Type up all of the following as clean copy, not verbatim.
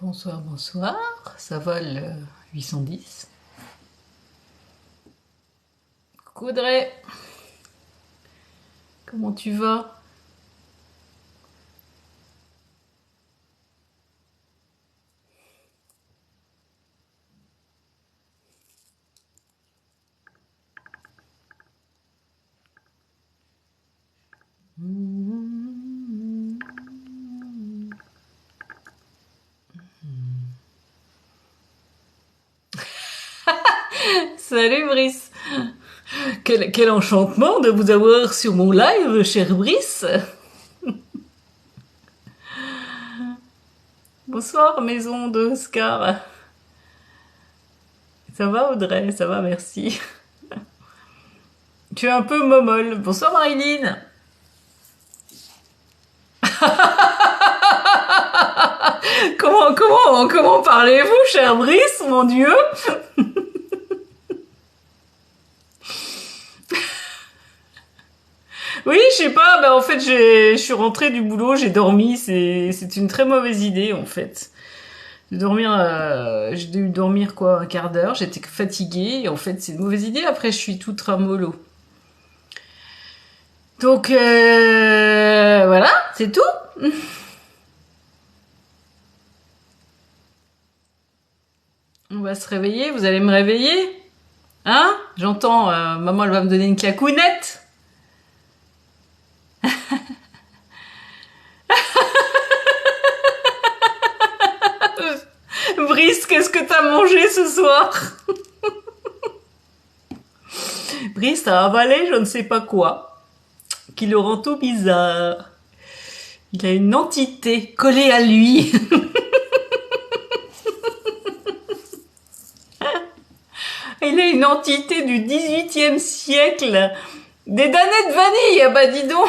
Bonsoir, bonsoir. Ça va le 810. Coucou Audrey, comment tu vas? Salut Brice. Quel enchantement de vous avoir sur mon live, cher Brice. Bonsoir maison de Oscar. Ça va Audrey? Ça va, merci. Tu es un peu momolle. Bonsoir Marilyn. Comment parlez-vous, cher Brice, mon Dieu? Oui, je sais pas, bah en fait je suis rentrée du boulot, j'ai dormi, c'est une très mauvaise idée en fait. De dormir, j'ai dû dormir quoi, un quart d'heure, j'étais fatiguée, et en fait c'est une mauvaise idée, après je suis toute tramolo. Donc voilà, c'est tout. On va se réveiller, vous allez me réveiller? Hein? J'entends, maman elle va me donner une claquounette. Brice, qu'est-ce que t'as mangé ce soir? Brice a avalé je ne sais pas quoi, qui le rend tout bizarre. Il a une entité collée à lui. Il a une entité du 18e siècle. Des damnés de vanille, ah bah dis donc.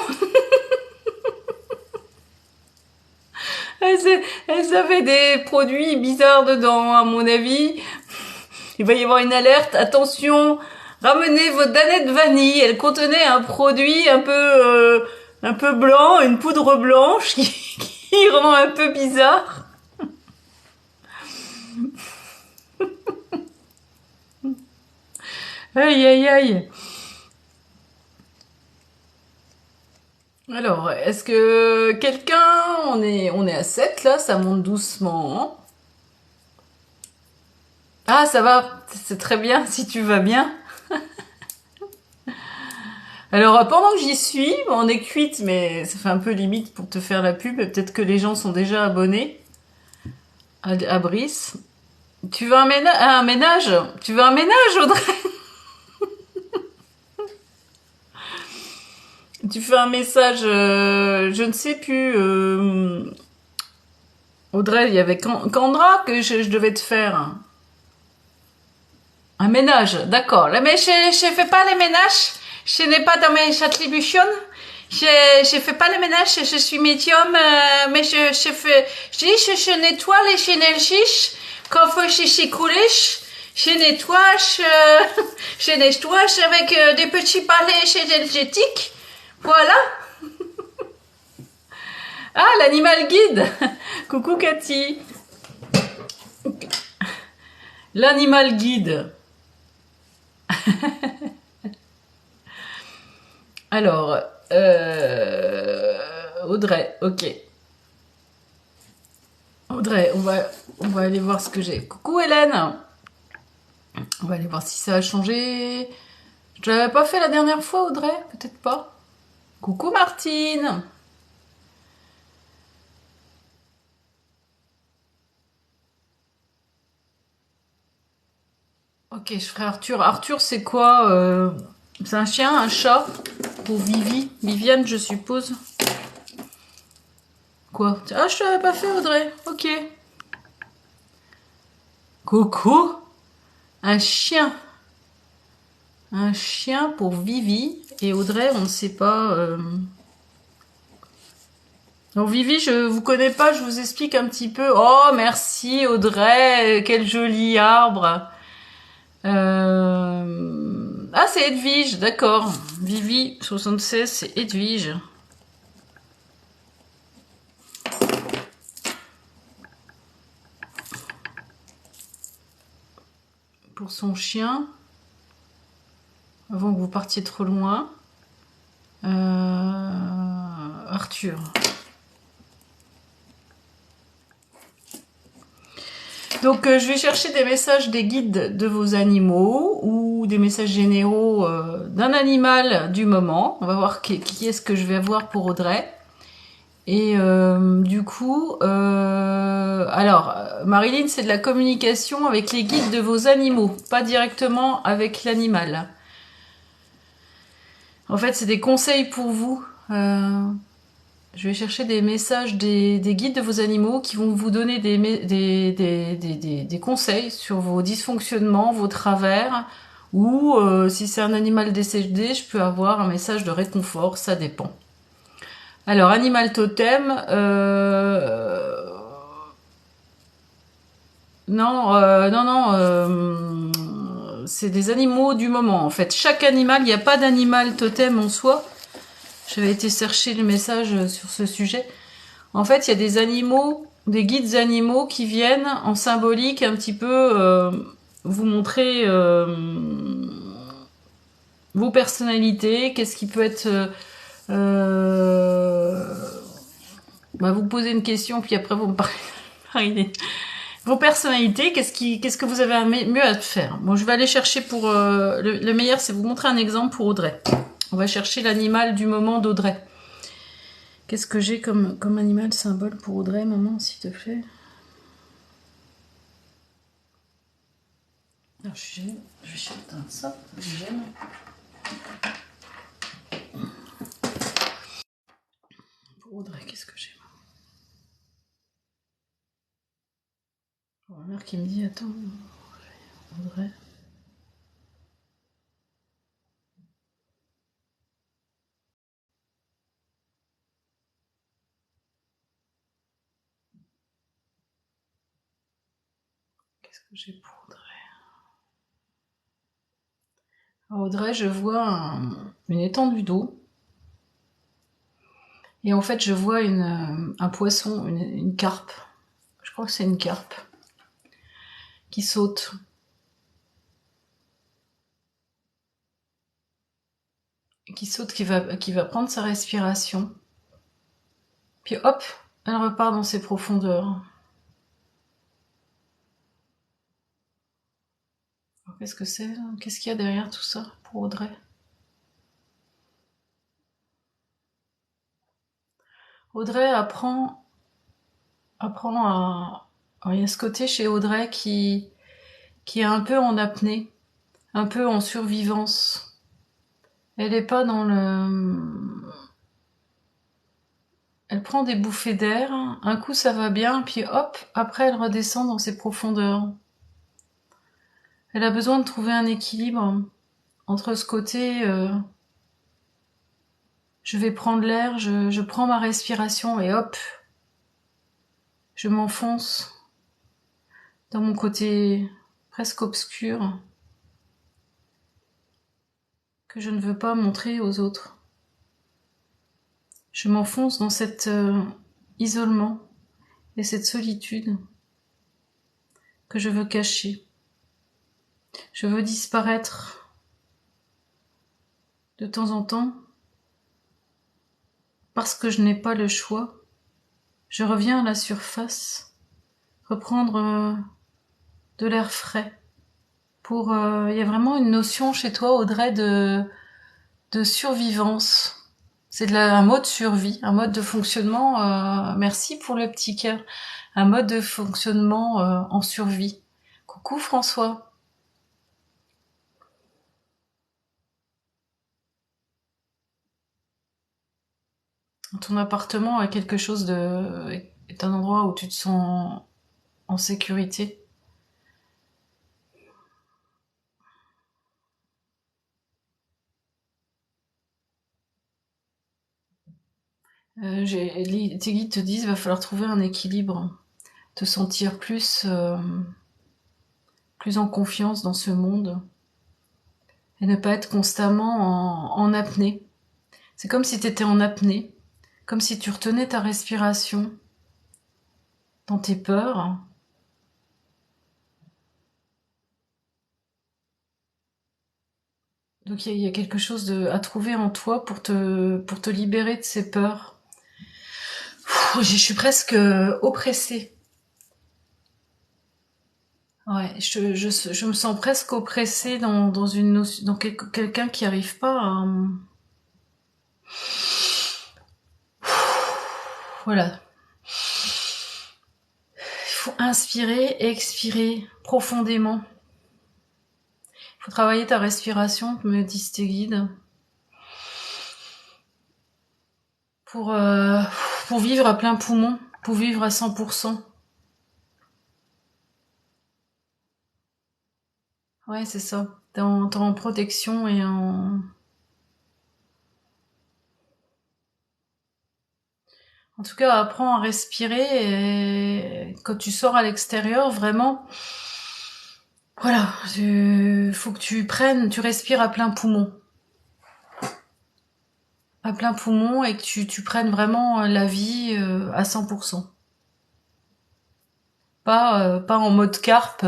Elles avaient des produits bizarres dedans, à mon avis. Il va y avoir une alerte, attention, ramenez vos danettes de vanille. Elle contenait un produit un peu blanc, une poudre blanche qui rend un peu bizarre. Aïe aïe aïe. Alors, est-ce que quelqu'un, on est à 7 là, ça monte doucement. Hein. Ah, ça va, c'est très bien si tu vas bien. Alors, pendant que j'y suis, on est cuite, mais ça fait un peu limite pour te faire la pub. Peut-être que les gens sont déjà abonnés à Brice. Tu veux un ménage? Tu veux un ménage, Audrey? Tu fais un message, je ne sais plus. Audrey, il y avait Candra que je devais te faire. Un ménage, d'accord. Mais je fais pas les ménages. Je n'ai pas dans mes attributions. Je fais pas les ménages. Je suis médium, mais je fais. Je nettoie les énergies quand faut je couler. Je nettoie, je nettoie avec des petits balais énergétiques. Voilà. Ah, l'animal guide. Coucou Cathy. L'animal guide. Alors, Audrey, ok. Audrey, on va aller voir ce que j'ai. Coucou Hélène. On va aller voir si ça a changé. Je l'avais pas fait la dernière fois, Audrey? Peut-être pas. Coucou Martine. Ok, je ferai Arthur. Arthur, c'est quoi c'est un chien, un chat? Pour Vivi. Viviane, je suppose. Quoi? Ah, je t'avais pas fait, Audrey. Ok. Coucou. Un chien. Un chien pour Vivi. Et Audrey, on ne sait pas. Donc Vivi, je vous connais pas, je vous explique un petit peu. Oh, merci Audrey, quel joli arbre. Ah, c'est Edwige, d'accord. Vivi 76, c'est Edwige. pour son chien, avant que vous partiez trop loin. Arthur. Donc je vais chercher des messages des guides de vos animaux ou des messages généraux d'un animal du moment. On va voir qui est-ce que je vais avoir pour Audrey. Et du coup, alors Marilyn, c'est de la communication avec les guides de vos animaux, pas directement avec l'animal. En fait, c'est des conseils pour vous. Je vais chercher des messages des guides de vos animaux qui vont vous donner des conseils sur vos dysfonctionnements, vos travers, ou si c'est un animal décédé, je peux avoir un message de réconfort, ça dépend. Alors, animal totem, non, c'est des animaux du moment en fait. Chaque animal, il n'y a pas d'animal totem en soi. J'avais été chercher le message sur ce sujet. En fait, il y a des animaux, des guides animaux qui viennent en symbolique un petit peu vous montrer vos personnalités, qu'est-ce qui peut être... vous posez une question, puis après vous me parlez. Vos personnalités, qu'est-ce que vous avez mieux à faire? Bon, je vais aller chercher pour... le meilleur, c'est vous montrer un exemple pour Audrey. On va chercher l'animal du moment d'Audrey. Qu'est-ce que j'ai comme animal symbole pour Audrey, maman, s'il te plaît? Alors, je vais chercher ça, j'aime. Pour Audrey, qu'est-ce que j'ai? Ma mère qui me dit, attends, Audrey. Qu'est-ce que j'ai pour Audrey? Alors, Audrey, je vois une étendue d'eau. Et en fait, je vois un poisson, une carpe. Je crois que c'est une carpe qui saute. Qui saute, qui va prendre sa respiration. Puis hop, elle repart dans ses profondeurs. Qu'est-ce que c'est? Qu'est-ce qu'il y a derrière tout ça pour Audrey? Audrey apprend à... Alors, il y a ce côté chez Audrey qui est un peu en apnée, un peu en survivance. Elle est pas dans le... Elle prend des bouffées d'air, un coup ça va bien, puis hop, après elle redescend dans ses profondeurs. Elle a besoin de trouver un équilibre entre ce côté je vais prendre l'air, je prends ma respiration et hop, je m'enfonce dans mon côté presque obscur que je ne veux pas montrer aux autres. Je m'enfonce dans cet isolement et cette solitude que je veux cacher. Je veux disparaître de temps en temps parce que je n'ai pas le choix. Je reviens à la surface, reprendre de l'air frais. Il y a vraiment une notion chez toi, Audrey, de survivance. C'est un mode survie, un mode de fonctionnement. Merci pour le petit cœur. Un mode de fonctionnement en survie. Coucou François. Ton appartement est est un endroit où tu te sens en sécurité. Tes guides te disent, va falloir trouver un équilibre, te sentir plus en confiance dans ce monde et ne pas être constamment en apnée. C'est comme si tu étais en apnée, comme si tu retenais ta respiration dans tes peurs. Donc il y a quelque chose à trouver en toi pour te libérer de ces peurs. Je suis presque oppressée. Ouais, je me sens presque oppressée dans une notion, dans quelqu'un qui arrive pas à... Voilà. Il faut inspirer et expirer profondément. Il faut travailler ta respiration, me disent tes guides. Pour vivre à plein poumon, pour vivre à 100%. Ouais, c'est ça. T'es en protection et En tout cas, apprends à respirer et quand tu sors à l'extérieur, vraiment, voilà, faut que tu respires à plein poumon. À plein poumon et que tu prennes vraiment la vie à 100%. Pas en mode carpe,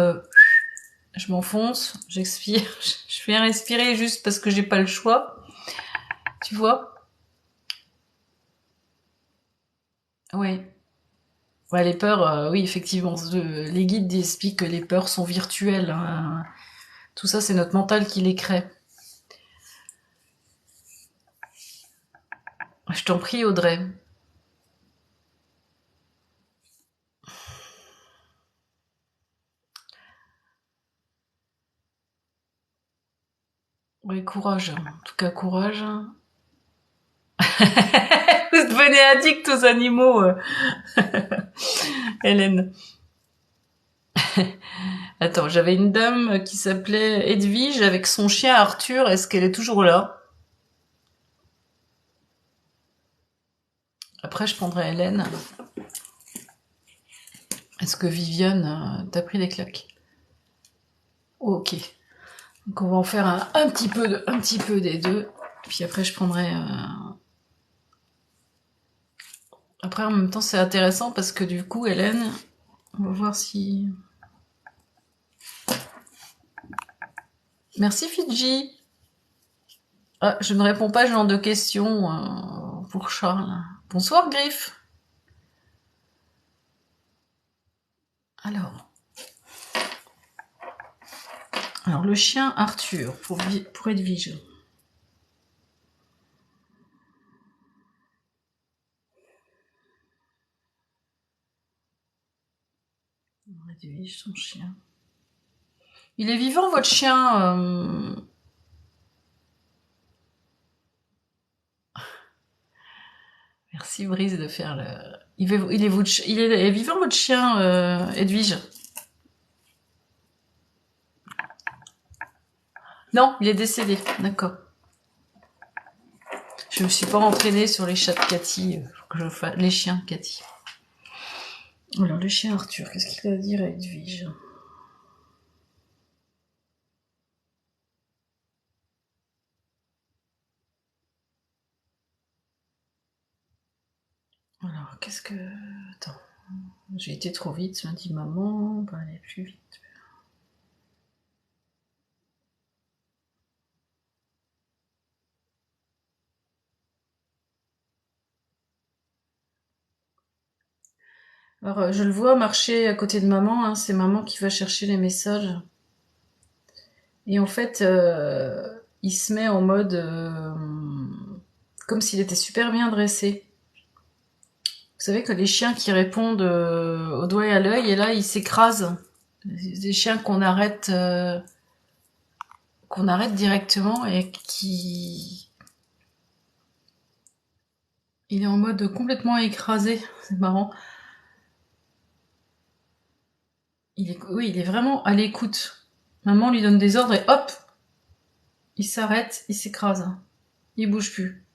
je m'enfonce, j'expire, je viens respirer juste parce que j'ai pas le choix. Tu vois? Ouais. Ouais, les peurs, oui, effectivement. Les guides expliquent que les peurs sont virtuelles, hein. Tout ça, c'est notre mental qui les crée. Je t'en prie, Audrey. Oui, courage. En tout cas, courage. Vous devenez addict aux animaux, Hélène. Attends, j'avais une dame qui s'appelait Edwige avec son chien Arthur. Est-ce qu'elle est toujours là? Après, je prendrai Hélène. Est-ce que Viviane t'a pris des claques? Ok. Donc on va en faire un petit peu des deux. Puis après, je prendrai... Après, en même temps, c'est intéressant parce que du coup, Hélène, on va voir si... Merci Fidji. Ah, je ne réponds pas à ce genre de questions pour Charles. Bonsoir Griff. Alors le chien Arthur pour Edwige. Edwige, son chien. Il est vivant votre chien Merci Brise de faire le... Il est vivant votre chien Edwige? Non, il est décédé. D'accord. Je me suis pas entraînée sur les chats de Cathy. Faut que je fasse les chiens de Cathy. Alors le chien Arthur, qu'est-ce qu'il a à dire à Edwige? Alors qu'est-ce que... Attends. J'ai été trop vite, m'a dit maman. On va aller plus vite. Alors je le vois marcher à côté de maman. Hein, c'est maman qui va chercher les messages. Et en fait, il se met en mode... comme s'il était super bien dressé. Vous savez que les chiens qui répondent au doigt et à l'œil, et là, ils s'écrasent. Des chiens qu'on arrête directement et qui... Il est en mode complètement écrasé. C'est marrant. Oui, il est vraiment à l'écoute. Maman lui donne des ordres et hop, il s'arrête, il s'écrase. Il bouge plus.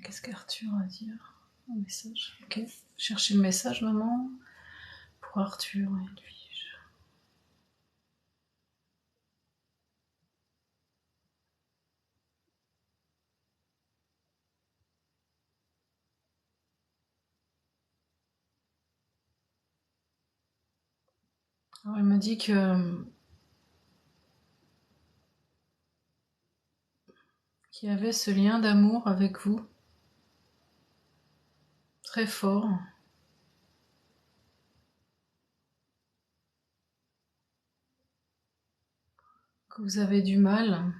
Qu'est-ce qu'Arthur a à dire? Un message. Ok. Cherchez le message, maman. Pour Arthur et Edwige. Alors, il me dit que qu'il y avait ce lien d'amour avec vous, très fort, que vous avez du mal.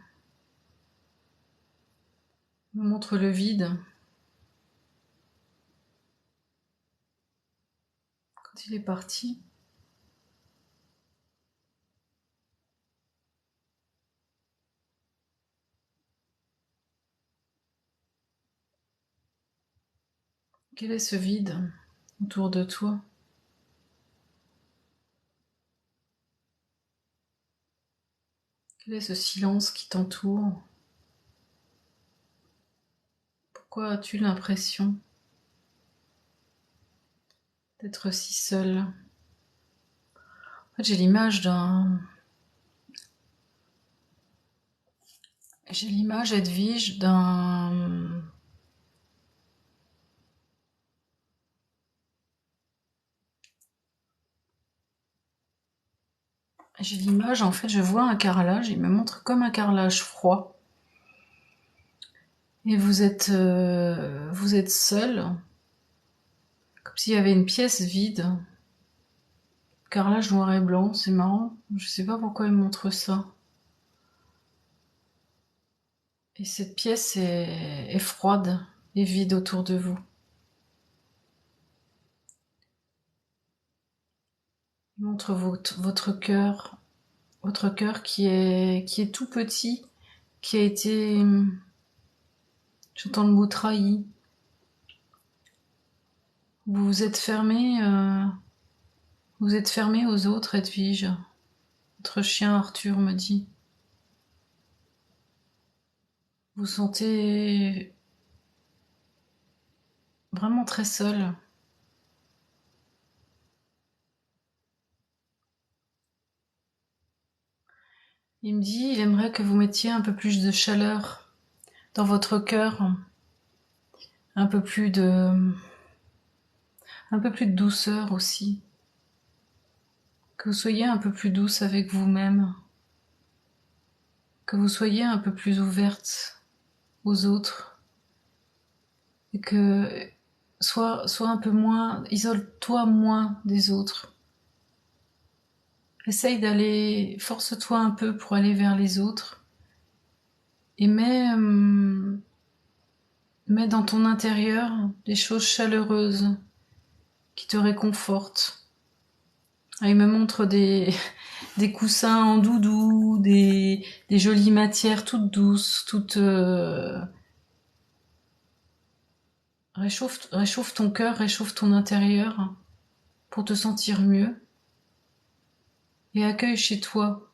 Il me montre le vide. Quand il est parti, quel est ce vide autour de toi? Quel est ce silence qui t'entoure? Pourquoi as-tu l'impression d'être si seul? En fait, j'ai l'image Edwige, j'ai l'image, en fait, je vois un carrelage, il me montre comme un carrelage froid. Et vous êtes seul, comme s'il y avait une pièce vide. Carrelage noir et blanc, c'est marrant. Je sais pas pourquoi il montre ça. Et cette pièce est froide et vide autour de vous. Il montre votre cœur qui est tout petit, qui a été, j'entends le mot trahi. Vous êtes fermé, aux autres, Edwige. Votre chien Arthur me dit. Vous sentez vraiment très seul. Il me dit, il aimerait que vous mettiez un peu plus de chaleur dans votre cœur, un peu plus de douceur aussi. Que vous soyez un peu plus douce avec vous-même. Que vous soyez un peu plus ouverte aux autres. Et que sois un peu moins, isole-toi moins des autres. Force-toi un peu pour aller vers les autres. Et mets dans ton intérieur des choses chaleureuses qui te réconfortent. Il me montre des coussins en doudou, des jolies matières toutes douces, toutes... Réchauffe ton cœur, réchauffe ton intérieur pour te sentir mieux. Et accueille chez toi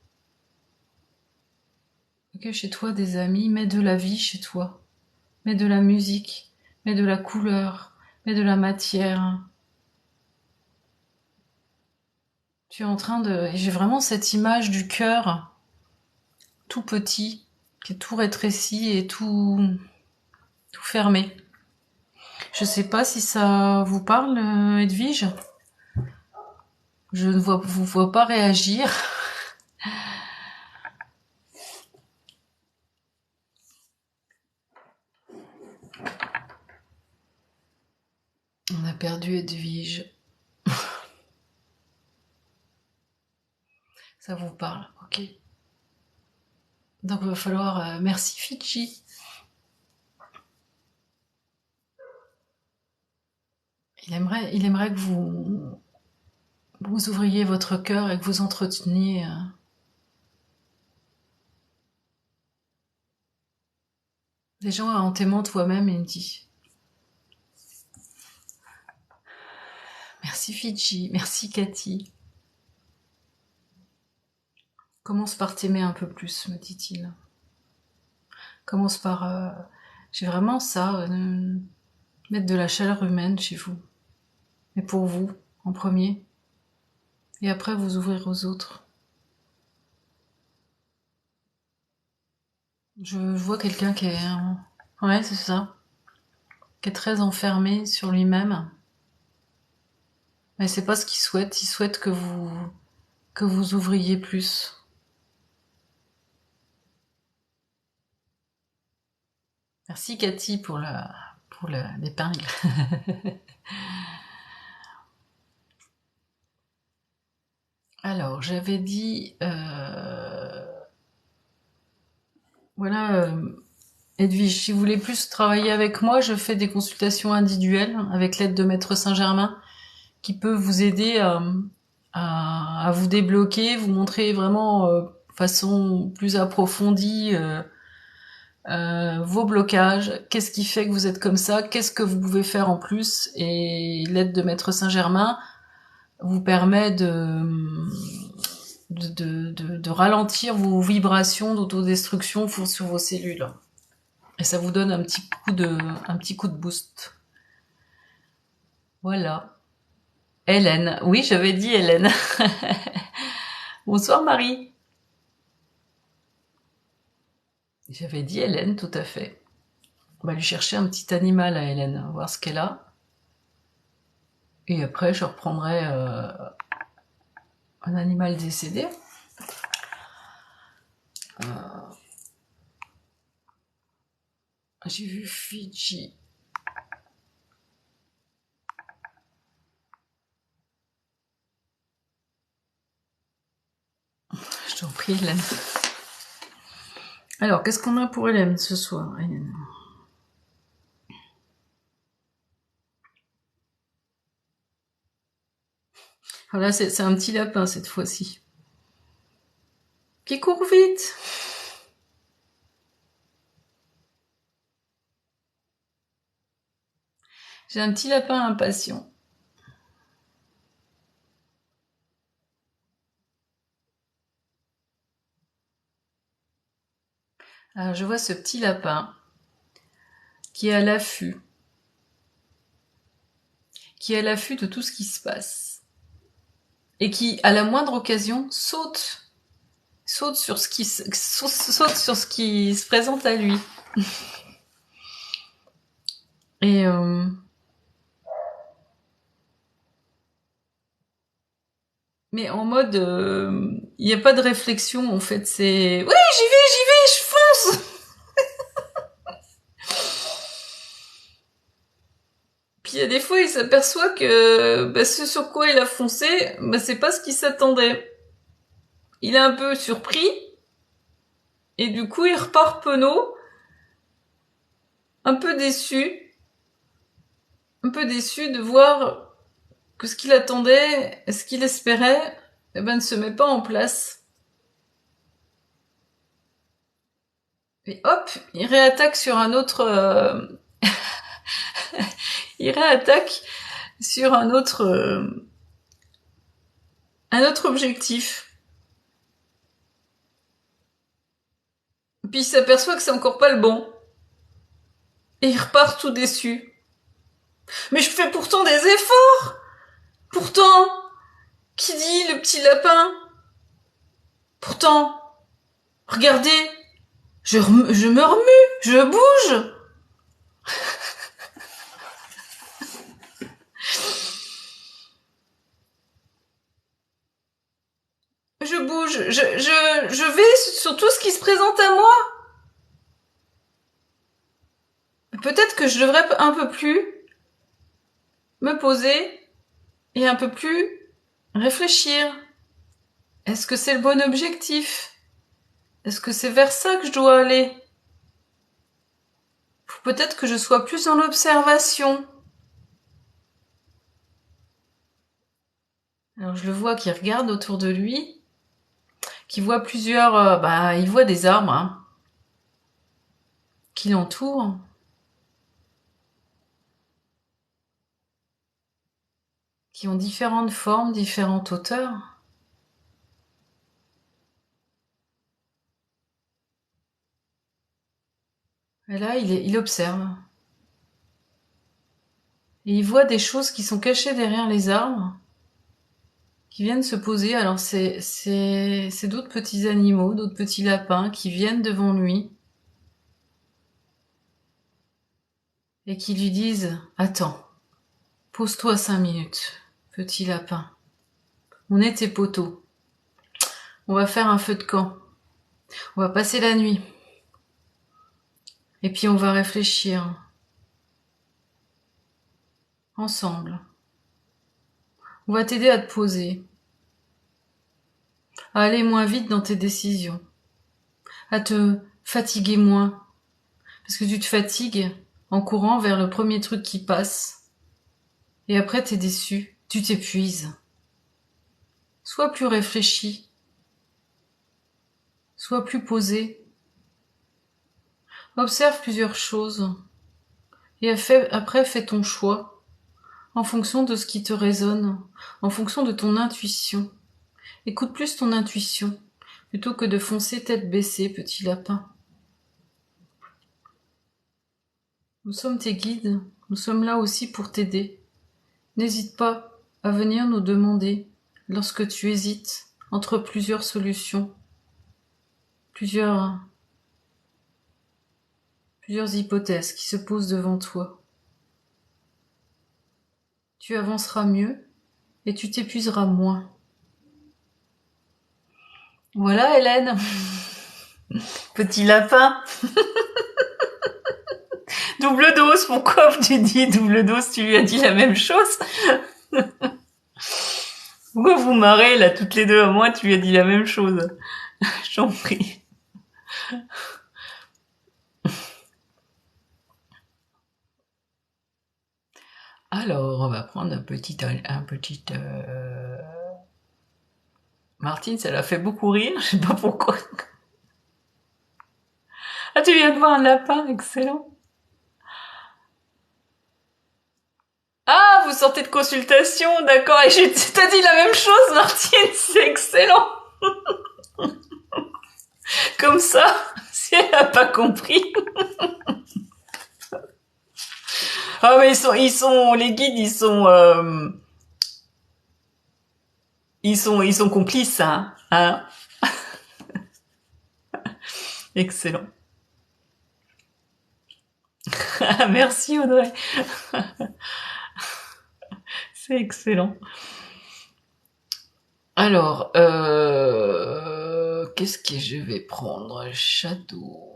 des amis, mets de la vie chez toi, mets de la musique, mets de la couleur, mets de la matière. Tu es en train de... J'ai vraiment cette image du cœur tout petit, qui est tout rétréci et tout fermé. Je sais pas si ça vous parle, Edwige. Je ne vous vois pas réagir. On a perdu Edwige. Ça vous parle, ok. Donc il va falloir... merci Fidji. Il aimerait que vous ouvriez votre cœur et que vous entreteniez des gens en t'aimant toi-même, il me dit. Merci Fidji, merci Cathy. Commence par t'aimer un peu plus, me dit-il. Commence par... j'ai vraiment ça, mettre de la chaleur humaine chez vous. Mais pour vous, en premier. Et après, vous ouvrir aux autres. Je vois quelqu'un qui est... ouais, c'est ça. Qui est très enfermé sur lui-même. Mais c'est pas ce qu'il souhaite. Il souhaite que vous que vous ouvriez plus. Merci Cathy pour l'épingle. Alors, j'avais dit, voilà, Edwige, si vous voulez plus travailler avec moi, je fais des consultations individuelles avec l'aide de Maître Saint-Germain qui peut vous aider à vous débloquer, vous montrer vraiment façon plus approfondie vos blocages, qu'est-ce qui fait que vous êtes comme ça, qu'est-ce que vous pouvez faire en plus, et l'aide de Maître Saint-Germain vous permet de ralentir vos vibrations d'autodestruction sur vos cellules. Et ça vous donne un petit coup de boost. Voilà. Hélène. Oui, j'avais dit Hélène. Bonsoir Marie. J'avais dit Hélène, tout à fait. On va lui chercher un petit animal à Hélène, voir ce qu'elle a. Et après, je reprendrai un animal décédé. J'ai vu Fidji. Je t'en prie, Hélène. Alors, qu'est-ce qu'on a pour Hélène ce soir, Hélène? Voilà, c'est un petit lapin cette fois-ci. Qui court vite. J'ai un petit lapin impatient. Alors, je vois ce petit lapin qui est à l'affût. Qui est à l'affût de tout ce qui se passe. Et qui, à la moindre occasion, saute sur ce qui se présente à lui. Et mais en mode, il n'y a pas de réflexion en fait. C'est oui, j'y vais, je fonce. Puis il y a des fois, il s'aperçoit que ce sur quoi il a foncé, c'est pas ce qu'il s'attendait. Il est un peu surpris et du coup, il repart penaud, un peu déçu de voir que ce qu'il attendait, ce qu'il espérait, ne se met pas en place. Et hop, il réattaque sur un autre... il réattaque sur un autre objectif. Puis il s'aperçoit que c'est encore pas le bon. Et il repart tout déçu. Mais je fais pourtant des efforts. Pourtant, qui dit le petit lapin? Pourtant, regardez, je me remue, je bouge. Je bouge, je vais sur tout ce qui se présente à moi. Peut-être que je devrais un peu plus me poser et un peu plus réfléchir. Est-ce que c'est le bon objectif? Est-ce que c'est vers ça que je dois aller? Faut peut-être que je sois plus dans l'observation. Alors je le vois qui regarde autour de lui, qui voit plusieurs... il voit des arbres qui l'entourent. Qui ont différentes formes, différentes hauteurs. Et là, il observe. Et il voit des choses qui sont cachées derrière les arbres, qui viennent se poser. Alors c'est d'autres petits animaux, d'autres petits lapins qui viennent devant lui et qui lui disent « Attends, pose-toi 5 minutes, petit lapin. On est tes poteaux. On va faire un feu de camp. On va passer la nuit. Et puis on va réfléchir. Ensemble. On va t'aider à te poser. À aller moins vite dans tes décisions. À te fatiguer moins. Parce que tu te fatigues en courant vers le premier truc qui passe. Et après t'es déçu. Tu t'épuises. Sois plus réfléchi. Sois plus posé. Observe plusieurs choses. Et après fais ton choix. En fonction de ce qui te résonne. En fonction de ton intuition. Écoute plus ton intuition. Plutôt que de foncer tête baissée, petit lapin. Nous sommes tes guides. Nous sommes là aussi pour t'aider. N'hésite pas à venir nous demander, lorsque tu hésites entre plusieurs solutions, plusieurs hypothèses qui se posent devant toi. Tu avanceras mieux et tu t'épuiseras moins. Voilà, Hélène. Petit lapin. Double dose, pourquoi tu dis double dose? Tu lui as dit la même chose? Pourquoi vous marrez là toutes les deux à moi? Tu lui as dit la même chose. Je t'en prie. Alors, on va prendre un petit. Martine, ça l'a fait beaucoup rire, je sais pas pourquoi. Ah, tu viens de voir un lapin, excellent. Ah, vous sortez de consultation, d'accord, et t'as dit la même chose, Martine, c'est excellent. Comme ça, si elle a pas compris. Ah, mais les guides, ils sont complices, hein. Excellent. Merci Audrey. C'est excellent. Alors, qu'est-ce que je vais prendre? Shadow.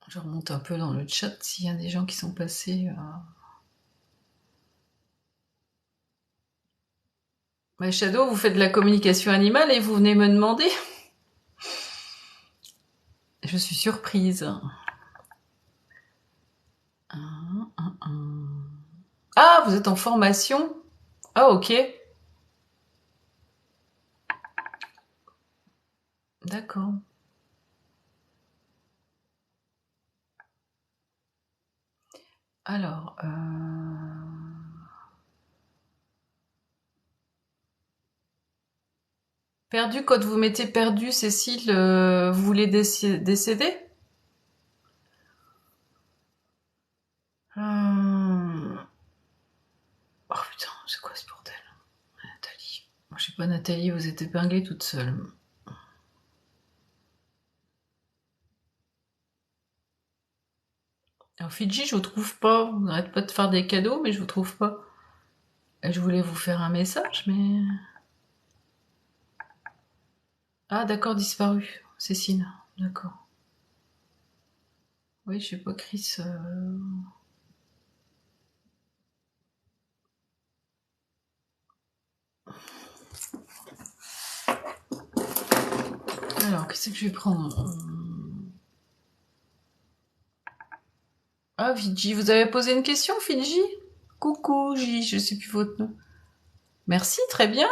Je remonte un peu dans le chat s'il y a des gens qui sont passés. Mais Shadow, vous faites de la communication animale et vous venez me demander? Je suis surprise. Ah, vous êtes en formation? Ah, ok. D'accord. Alors, perdu, quand vous mettez perdu, Cécile, vous voulez décéder? Oh putain, c'est quoi ce bordel? Nathalie. Moi, je sais pas, Nathalie, vous êtes épinglée toute seule. Alors, Fidji, je vous trouve pas. On n'arrête pas de faire des cadeaux, mais je vous trouve pas. Et je voulais vous faire un message, mais... Ah, d'accord, disparu. Cécile, d'accord. Oui, je sais pas, Chris... Alors, qu'est-ce que je vais prendre? Ah, Fidji, vous avez posé une question, Fidji? Coucou, J, je sais plus votre nom. Merci, très bien.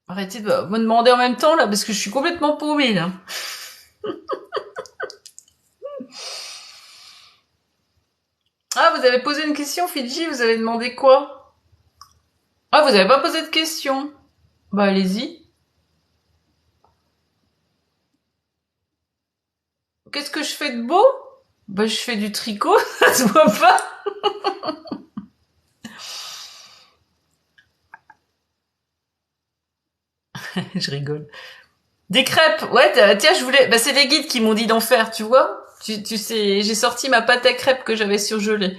Arrêtez de me demander en même temps, là, parce que je suis complètement paumée, là. Ah, vous avez posé une question, Fidji, vous avez demandé quoi? Ah, vous avez pas posé de question. Bah, allez-y. Qu'est-ce que je fais de beau? Bah, je fais du tricot, ça se voit pas. Je rigole. Des crêpes, ouais, tiens, je voulais... Bah, c'est les guides qui m'ont dit d'en faire, tu vois. Tu sais, j'ai sorti ma pâte à crêpes que j'avais surgelée.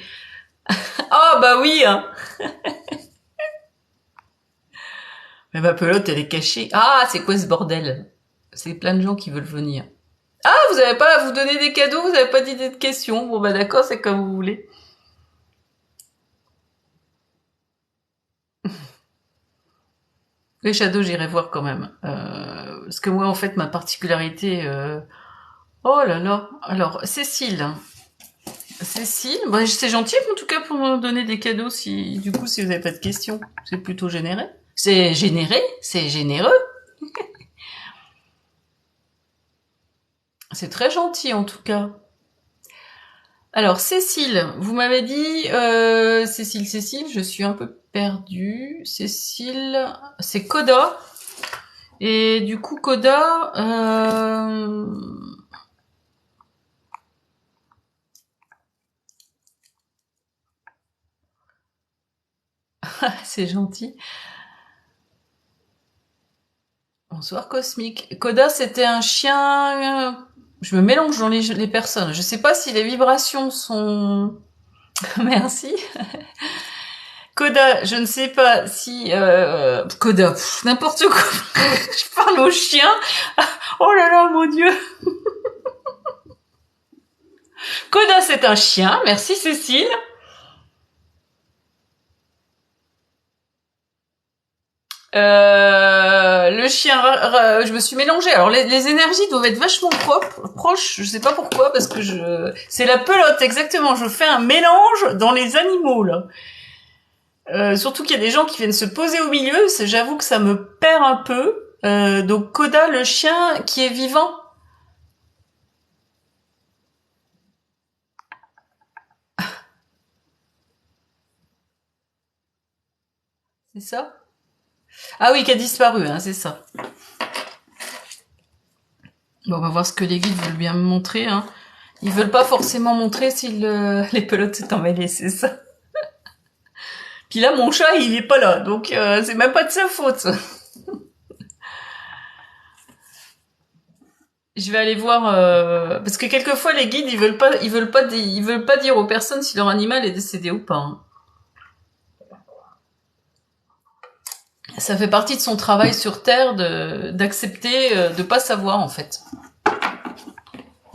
Oh, bah oui, hein. Mais ma pelote, elle est cachée. Ah, c'est quoi ce bordel? C'est plein de gens qui veulent venir. Ah, vous avez pas à vous donner des cadeaux, vous avez pas d'idée de questions. Bon, bah d'accord, c'est comme vous voulez. Les Shadows, j'irai voir quand même. Parce que moi, en fait, ma particularité... Oh là là. Alors, Cécile. Cécile, bah, c'est gentil en tout cas pour me donner des cadeaux si du coup si vous n'avez pas de questions. C'est plutôt généré. C'est généré, c'est généreux. C'est très gentil en tout cas. Alors Cécile, vous m'avez dit Cécile, je suis un peu perdue. Cécile, c'est Coda. Et du coup Coda, c'est gentil. Bonsoir Cosmique. Coda, c'était un chien. Je me mélange dans les personnes. Je sais pas si les vibrations sont. Merci. Coda, je ne sais pas si Coda, n'importe quoi. Je parle au chien. Oh là là, mon Dieu. Coda, c'est un chien. Merci Cécile. Le chien, je me suis mélangée. Alors les énergies doivent être vachement proches. Je sais pas pourquoi, parce que c'est la pelote exactement. Je fais un mélange dans les animaux là. Surtout qu'il y a des gens qui viennent se poser au milieu. J'avoue que ça me perd un peu. Donc Coda, le chien qui est vivant. C'est ça? Ah oui, qui a disparu, hein, c'est ça. Bon, on va voir ce que les guides veulent bien me montrer. Hein. Ils veulent pas forcément montrer si les pelotes s'est emmêlées, c'est ça. Puis là, mon chat, il est pas là, donc c'est même pas de sa faute. Je vais aller voir parce que quelquefois les guides ils veulent pas dire aux personnes si leur animal est décédé ou pas. Hein. Ça fait partie de son travail sur Terre d'accepter de pas savoir en fait.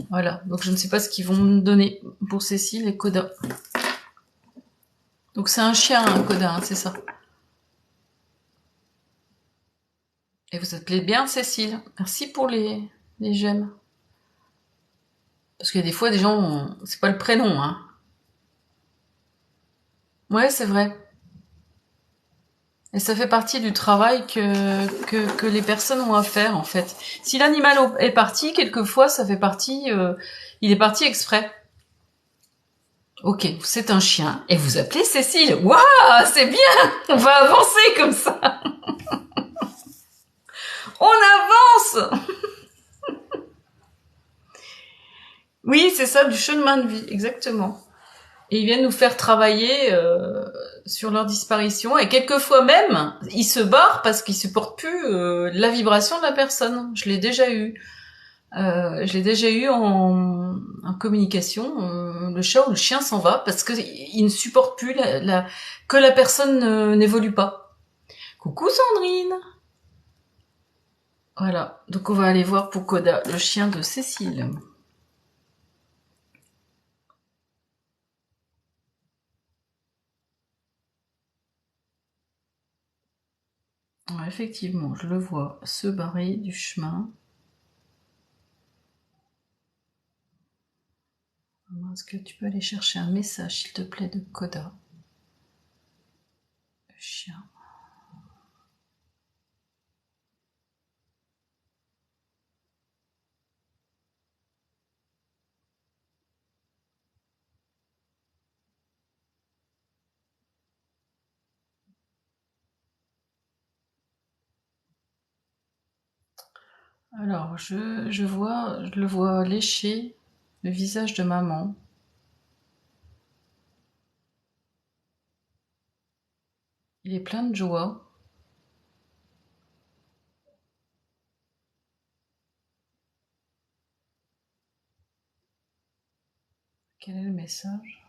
Voilà. Donc je ne sais pas ce qu'ils vont me donner pour Cécile et Coda. Donc c'est un chien, hein, Coda, hein, c'est ça. Et vous appelez bien Cécile. Merci pour les j'aime. Parce qu'il y a des fois des gens, c'est pas le prénom, hein. Ouais, c'est vrai. Et ça fait partie du travail que les personnes ont à faire, en fait. Si l'animal est parti, quelquefois, ça fait partie, il est parti exprès. Ok, c'est un chien. Et vous appelez Cécile. Waouh, c'est bien! On va avancer comme ça. On avance! Oui, c'est ça, du chemin de vie, exactement. Et ils viennent nous faire travailler sur leur disparition. Et quelquefois même, ils se barrent parce qu'ils supportent plus la vibration de la personne. Je l'ai déjà eu en communication. Le chat ou le chien s'en va parce que il ne supporte plus que la personne n'évolue pas. Coucou Sandrine. Voilà. Donc on va aller voir pour Coda, le chien de Cécile. Ouais, effectivement, je le vois se barrer du chemin. Est-ce que tu peux aller chercher un message, s'il te plaît, de Coda? Le chien. Alors, je le vois lécher le visage de maman. Il est plein de joie. Quel est le message?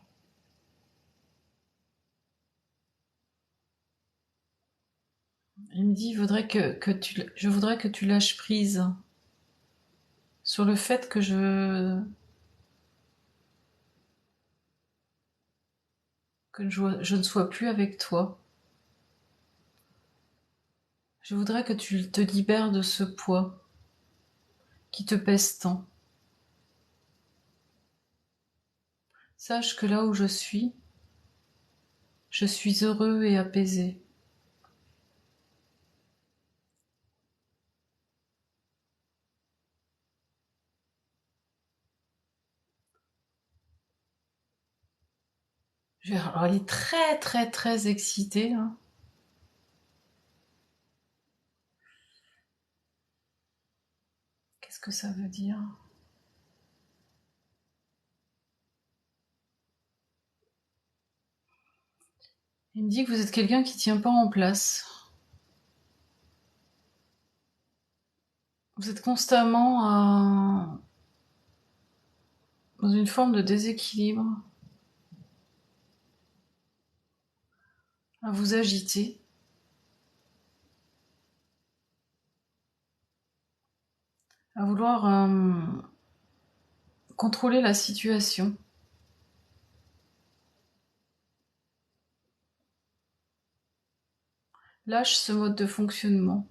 Il me dit, je voudrais que tu lâches prise sur le fait que je ne sois plus avec toi. Je voudrais que tu te libères de ce poids qui te pèse tant. Sache que là où je suis heureux et apaisé. Alors, il est très très très excité. Hein. Qu'est-ce que ça veut dire? Il me dit que vous êtes quelqu'un qui tient pas en place. Vous êtes constamment dans une forme de déséquilibre, à vous agiter. À vouloir contrôler la situation. Lâche ce mode de fonctionnement.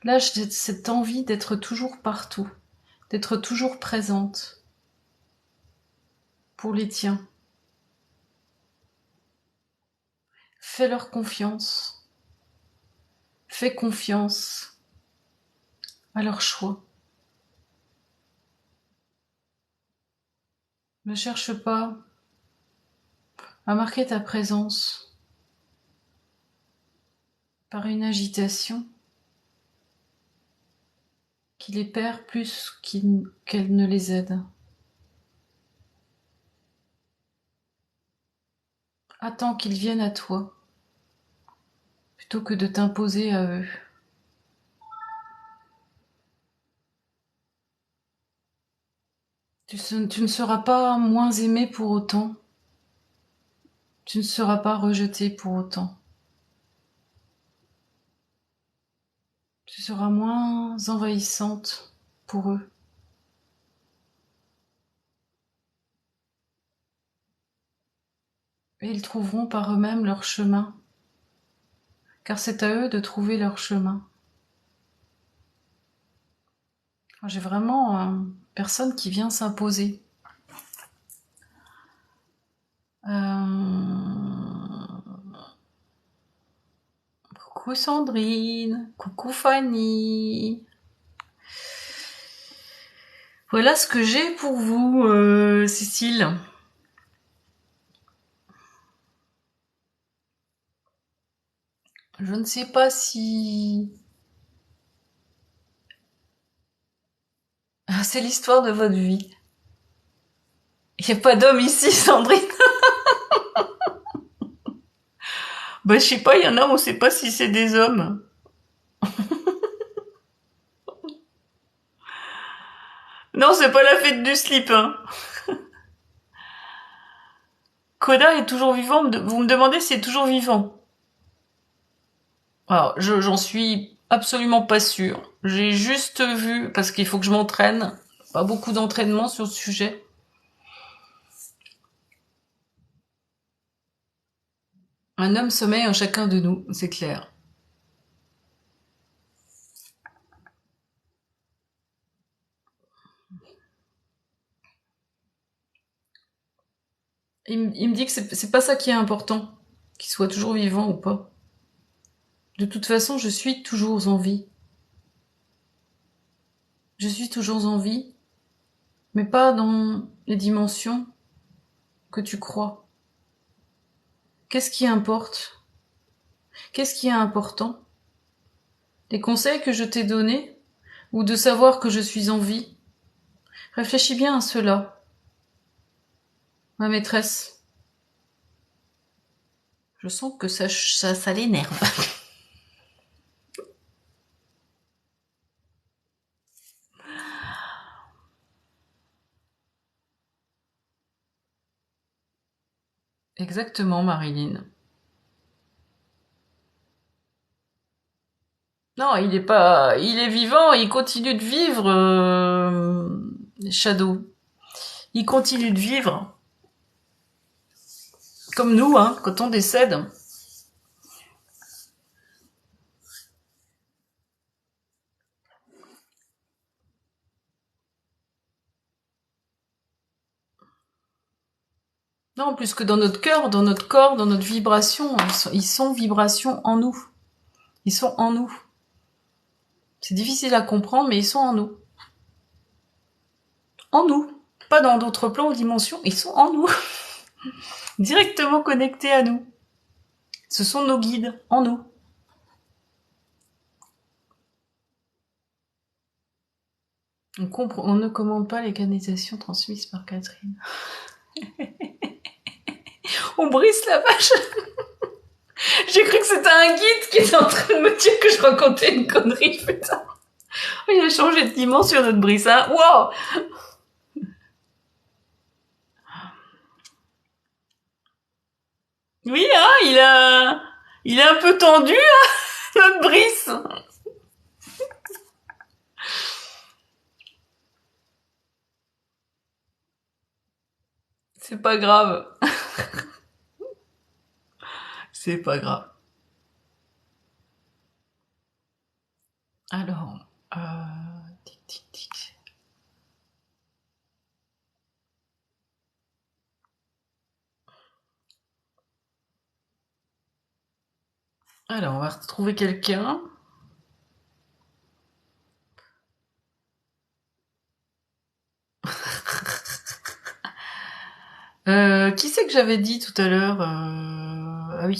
Lâche cette envie d'être toujours partout, d'être toujours présente pour les tiens. Fais-leur confiance. Fais confiance à leur choix. Ne cherche pas à marquer ta présence par une agitation qui les perd plus qu'elle ne les aide. Attends qu'ils viennent à toi, plutôt que de t'imposer à eux. Tu ne seras pas moins aimé pour autant. Tu ne seras pas rejeté pour autant. Tu seras moins envahissante pour eux. Et ils trouveront par eux-mêmes leur chemin, car c'est à eux de trouver leur chemin. J'ai vraiment personne qui vient s'imposer. Coucou Sandrine, coucou Fanny. Voilà ce que j'ai pour vous, Cécile. Je ne sais pas si... C'est l'histoire de votre vie. Il n'y a pas d'homme ici, Sandrine. Bah, je sais pas, il y en a, on sait pas si c'est des hommes. Non, c'est pas la fête du slip, hein. Koda est toujours vivant. Vous me demandez si c'est toujours vivant. Alors, j'en suis absolument pas sûre. J'ai juste vu, parce qu'il faut que je m'entraîne, pas beaucoup d'entraînement sur ce sujet. Un homme sommeille en chacun de nous, c'est clair. Il me dit que c'est pas ça qui est important, qu'il soit toujours vivant ou pas. De toute façon, je suis toujours en vie. Je suis toujours en vie, mais pas dans les dimensions que tu crois. Qu'est-ce qui importe? Qu'est-ce qui est important? Les conseils que je t'ai donnés, ou de savoir que je suis en vie? Réfléchis bien à cela. Ma maîtresse. Je sens que ça l'énerve. Exactement, Marilyn. Non, il est pas, il est vivant, il continue de vivre, Shadow. Il continue de vivre, comme nous, hein, quand on décède. Non, plus que dans notre cœur, dans notre corps, dans notre vibration, ils sont vibration en nous. Ils sont en nous. C'est difficile à comprendre, mais ils sont en nous. En nous. Pas dans d'autres plans ou dimensions, ils sont en nous. Directement connectés à nous. Ce sont nos guides, en nous. On ne commande pas les canalisations transmises par Catherine. On brise la vache. J'ai cru que c'était un guide qui était en train de me dire que je racontais une connerie, putain. Il a changé de dimension, notre brise, hein. Wow. Oui, hein, il est un peu tendu, hein, notre brise. C'est pas grave. C'est pas grave. Alors, tic, tic, tic. Alors, on va retrouver quelqu'un. Qui c'est que j'avais dit tout à l'heure Ah oui,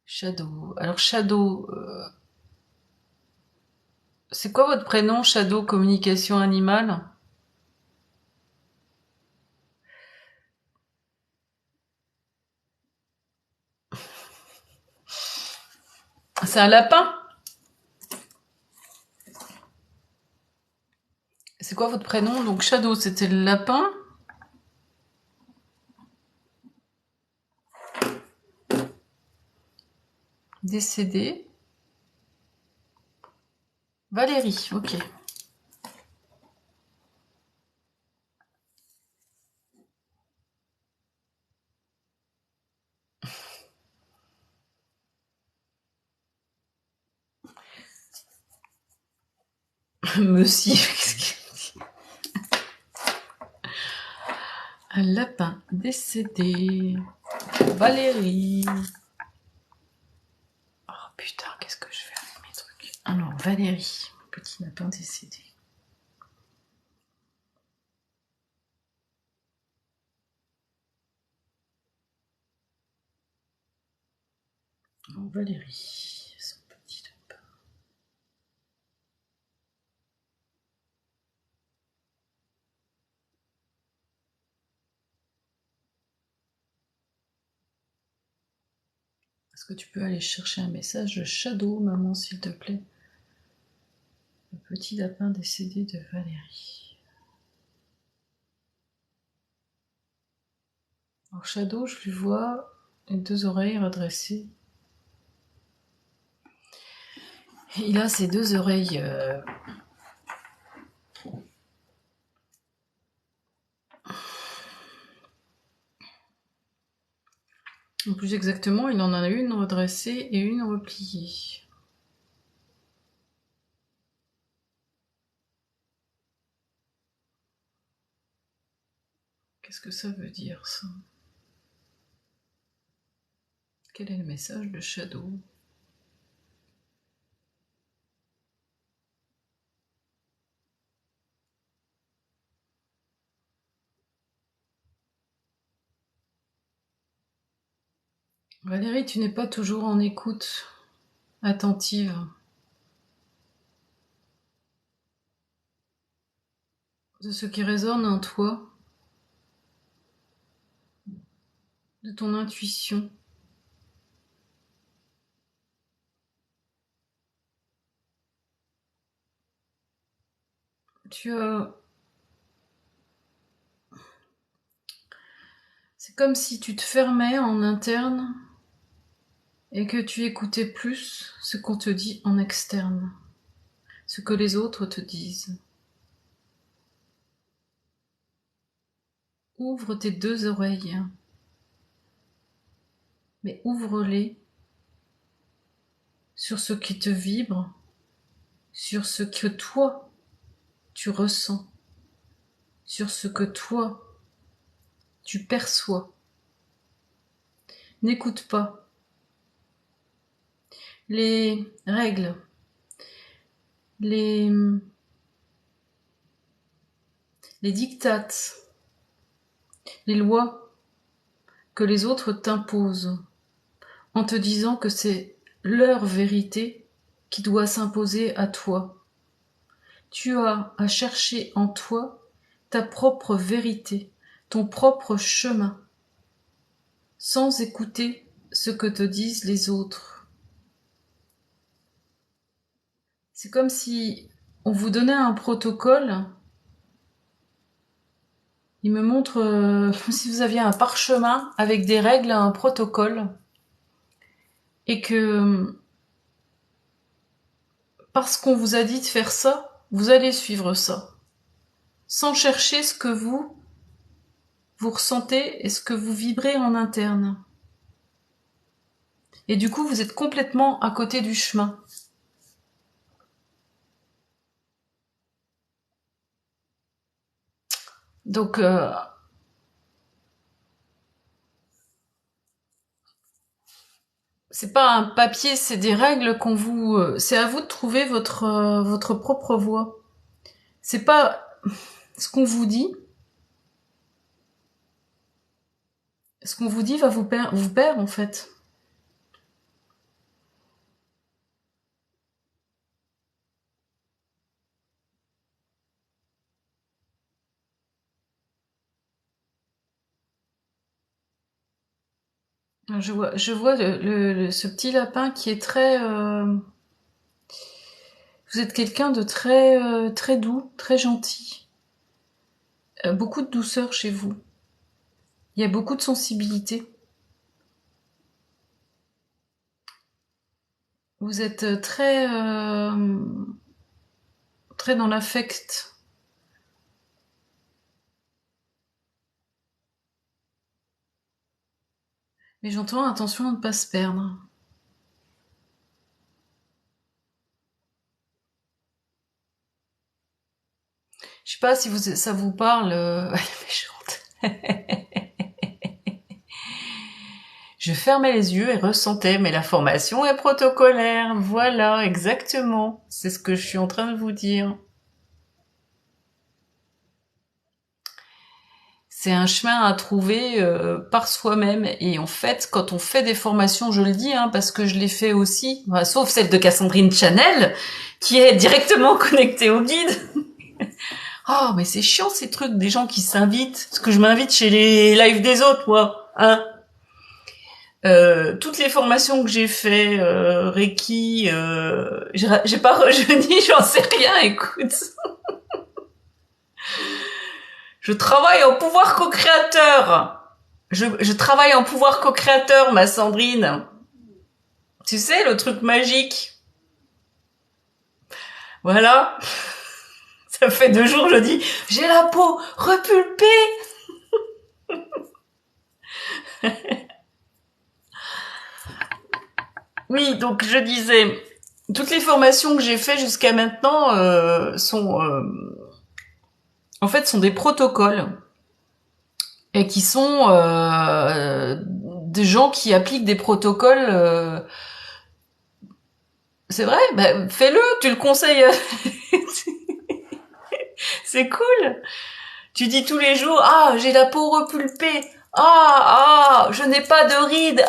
Shadow. Alors Shadow, c'est quoi votre prénom, Shadow Communication Animale? C'est un lapin? C'est quoi votre prénom? Donc Shadow, c'était le lapin. Décédé. Valérie, ok. Monsieur. Un lapin décédé. Valérie. Oh putain, qu'est-ce que je fais avec mes trucs? Alors, Valérie, petit lapin décédé. Alors, Valérie, son petit lapin. Est-ce que tu peux aller chercher un message de Shadow, maman, s'il te plaît? Le petit lapin décédé de Valérie. Alors, Shadow, je lui vois les deux oreilles redressées. Et il a ses deux oreilles plus exactement, il en a une redressée et une repliée. Qu'est-ce que ça veut dire, ça? Quel est le message de Shadow? Valérie, tu n'es pas toujours en écoute attentive de ce qui résonne en toi, de ton intuition. Tu as C'est comme si tu te fermais en interne et que tu écoutais plus ce qu'on te dit en externe, ce que les autres te disent. Ouvre tes deux oreilles, mais ouvre-les sur ce qui te vibre, sur ce que toi tu ressens, sur ce que toi tu perçois. N'écoute pas les règles, les diktats, les lois que les autres t'imposent en te disant que c'est leur vérité qui doit s'imposer à toi. Tu as à chercher en toi ta propre vérité, ton propre chemin, sans écouter ce que te disent les autres. C'est comme si on vous donnait un protocole. Il me montre si vous aviez un parchemin avec des règles, un protocole, et que parce qu'on vous a dit de faire ça, vous allez suivre ça, sans chercher ce que vous ressentez et ce que vous vibrez en interne. Et du coup, vous êtes complètement à côté du chemin. Donc, c'est pas un papier, c'est des règles qu'on vous... c'est à vous de trouver votre propre voie. C'est pas ce qu'on vous dit. Ce qu'on vous dit va vous perdre en fait. Je vois ce petit lapin qui est très... Vous êtes quelqu'un de très doux, très gentil. Beaucoup de douceur chez vous. Il y a beaucoup de sensibilité. Vous êtes très dans l'affect. Mais j'entends attention à ne pas se perdre. Je sais pas si ça vous parle. Elle est méchante. Je fermais les yeux et ressentais, mais la formation est protocolaire. Voilà, exactement. C'est ce que je suis en train de vous dire. C'est un chemin à trouver par soi-même. Et en fait, quand on fait des formations, je le dis, parce que je l'ai fait aussi, sauf celle de Cassandrine Chanel, qui est directement connectée au guide. Oh, mais c'est chiant ces trucs, des gens qui s'invitent. Parce que je m'invite chez les lives des autres, moi. Toutes les formations que j'ai fait, Reiki, j'ai pas rejeuni, j'en sais rien, écoute. Je travaille en pouvoir co-créateur. Je travaille en pouvoir co-créateur, ma Sandrine. Tu sais, le truc magique. Voilà. Ça fait 2 jours, je dis, j'ai la peau repulpée. Oui, donc je disais, toutes les formations que j'ai fait jusqu'à maintenant sont des protocoles et qui sont des gens qui appliquent des protocoles. C'est vrai, fais-le, tu le conseilles. C'est cool. Tu dis tous les jours, j'ai la peau repulpée. Je n'ai pas de rides.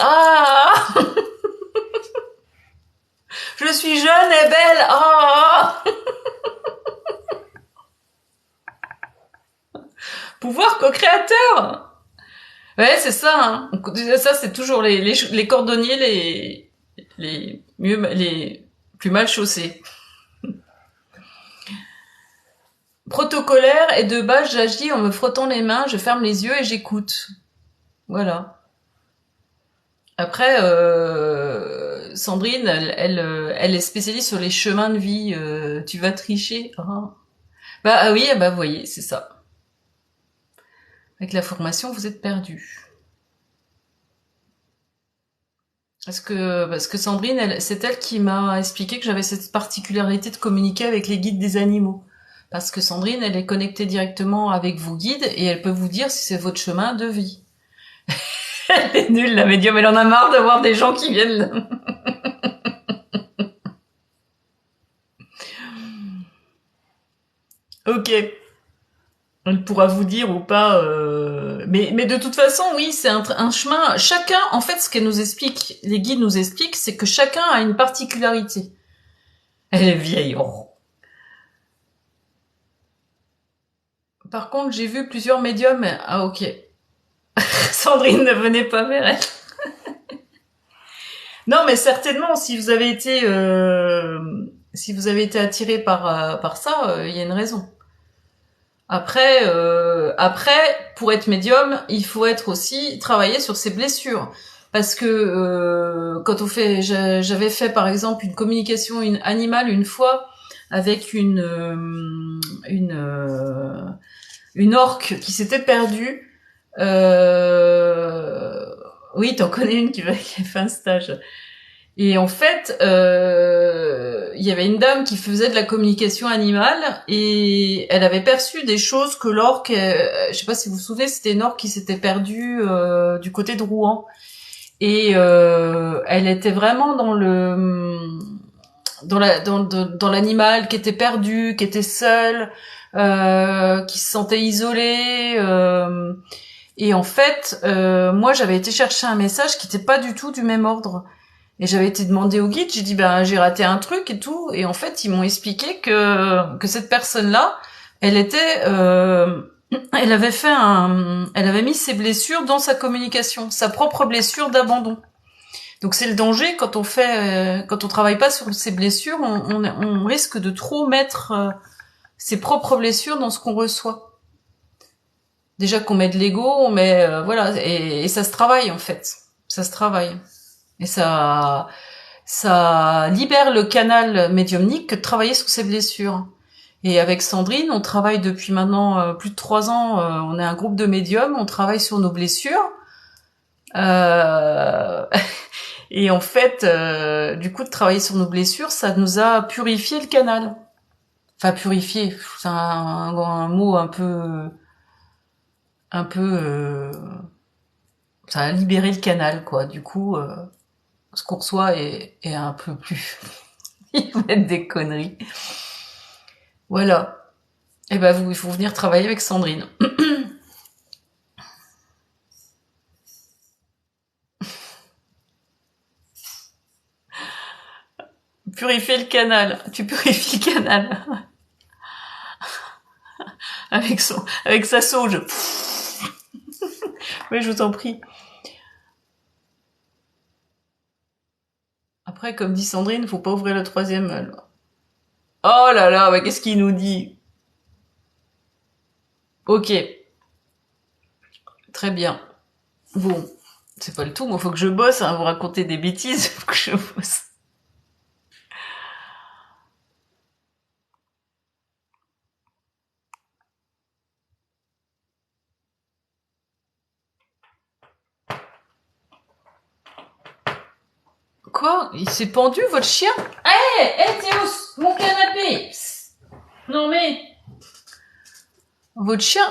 Je suis jeune et belle. Pouvoir co-créateur. Ouais, c'est ça. Ça, c'est toujours les cordonniers les plus mal chaussés. Protocolaire et de base, j'agis en me frottant les mains, je ferme les yeux et j'écoute. Voilà. Après, Sandrine, elle est spécialiste sur les chemins de vie. Tu vas tricher. Ah. Bah ah oui, bah vous voyez, c'est ça. Avec la formation, vous êtes perdu. Parce que Sandrine, c'est elle qui m'a expliqué que j'avais cette particularité de communiquer avec les guides des animaux. Parce que Sandrine, elle est connectée directement avec vos guides et elle peut vous dire si c'est votre chemin de vie. Elle est nulle, la médium, elle en a marre de voir des gens qui viennent. Ok. Elle pourra vous dire ou pas. Mais de toute façon, oui, c'est un chemin. Chacun, en fait, ce qu'elle nous explique, les guides nous expliquent, c'est que chacun a une particularité. Elle est vieille. Oh. Par contre, j'ai vu plusieurs médiums. Ah ok. Sandrine ne venait pas vers elle. Non, mais certainement, si vous avez été attiré par ça, il y a une raison. Après, pour être médium, il faut être aussi travailler sur ses blessures, parce que quand on fait, j'avais fait par exemple une communication animale une fois avec une orque qui s'était perdue. Oui, t'en connais une qui a fait un stage. Et en fait, il y avait une dame qui faisait de la communication animale et elle avait perçu des choses que l'orque, je sais pas si vous vous souvenez, c'était une orque qui s'était perdue du côté de Rouen. Et elle était vraiment dans l'animal qui était perdu, qui était seul, qui se sentait isolé. Et en fait, moi, j'avais été chercher un message qui n'était pas du tout du même ordre. Et j'avais été demandé au guide, j'ai dit ben j'ai raté un truc et tout, et en fait ils m'ont expliqué que cette personne-là, elle était, elle avait mis ses blessures dans sa communication, sa propre blessure d'abandon. Donc c'est le danger quand on travaille pas sur ses blessures, on risque de trop mettre ses propres blessures dans ce qu'on reçoit. Déjà qu'on met de l'ego, on met voilà, et ça se travaille en fait, ça se travaille. Et ça libère le canal médiumnique que de travailler sur ses blessures. Et avec Sandrine, on travaille depuis maintenant plus de 3 ans. On est un groupe de médiums, on travaille sur nos blessures. Euh, et en fait, du coup, de travailler sur nos blessures, ça nous a purifié le canal. Enfin, purifié, c'est un mot un peu, ça a libéré le canal, quoi. Du coup. Ce qu'on reçoit est un peu plus... Il va être des conneries. Voilà. Et ben il faut venir travailler avec Sandrine. Purifier le canal. Tu purifies le canal. Avec sa sauge. Oui, je vous en prie. Après, comme dit Sandrine, faut pas ouvrir le troisième œil. Oh là là, mais qu'est-ce qu'il nous dit? Ok. Très bien. Bon. C'est pas le tout, moi faut que je bosse, hein, vous racontez des bêtises, faut que je bosse. Quoi? Il s'est pendu, votre chien? Hé, Théos, mon canapé! Psst. Non mais... Votre chien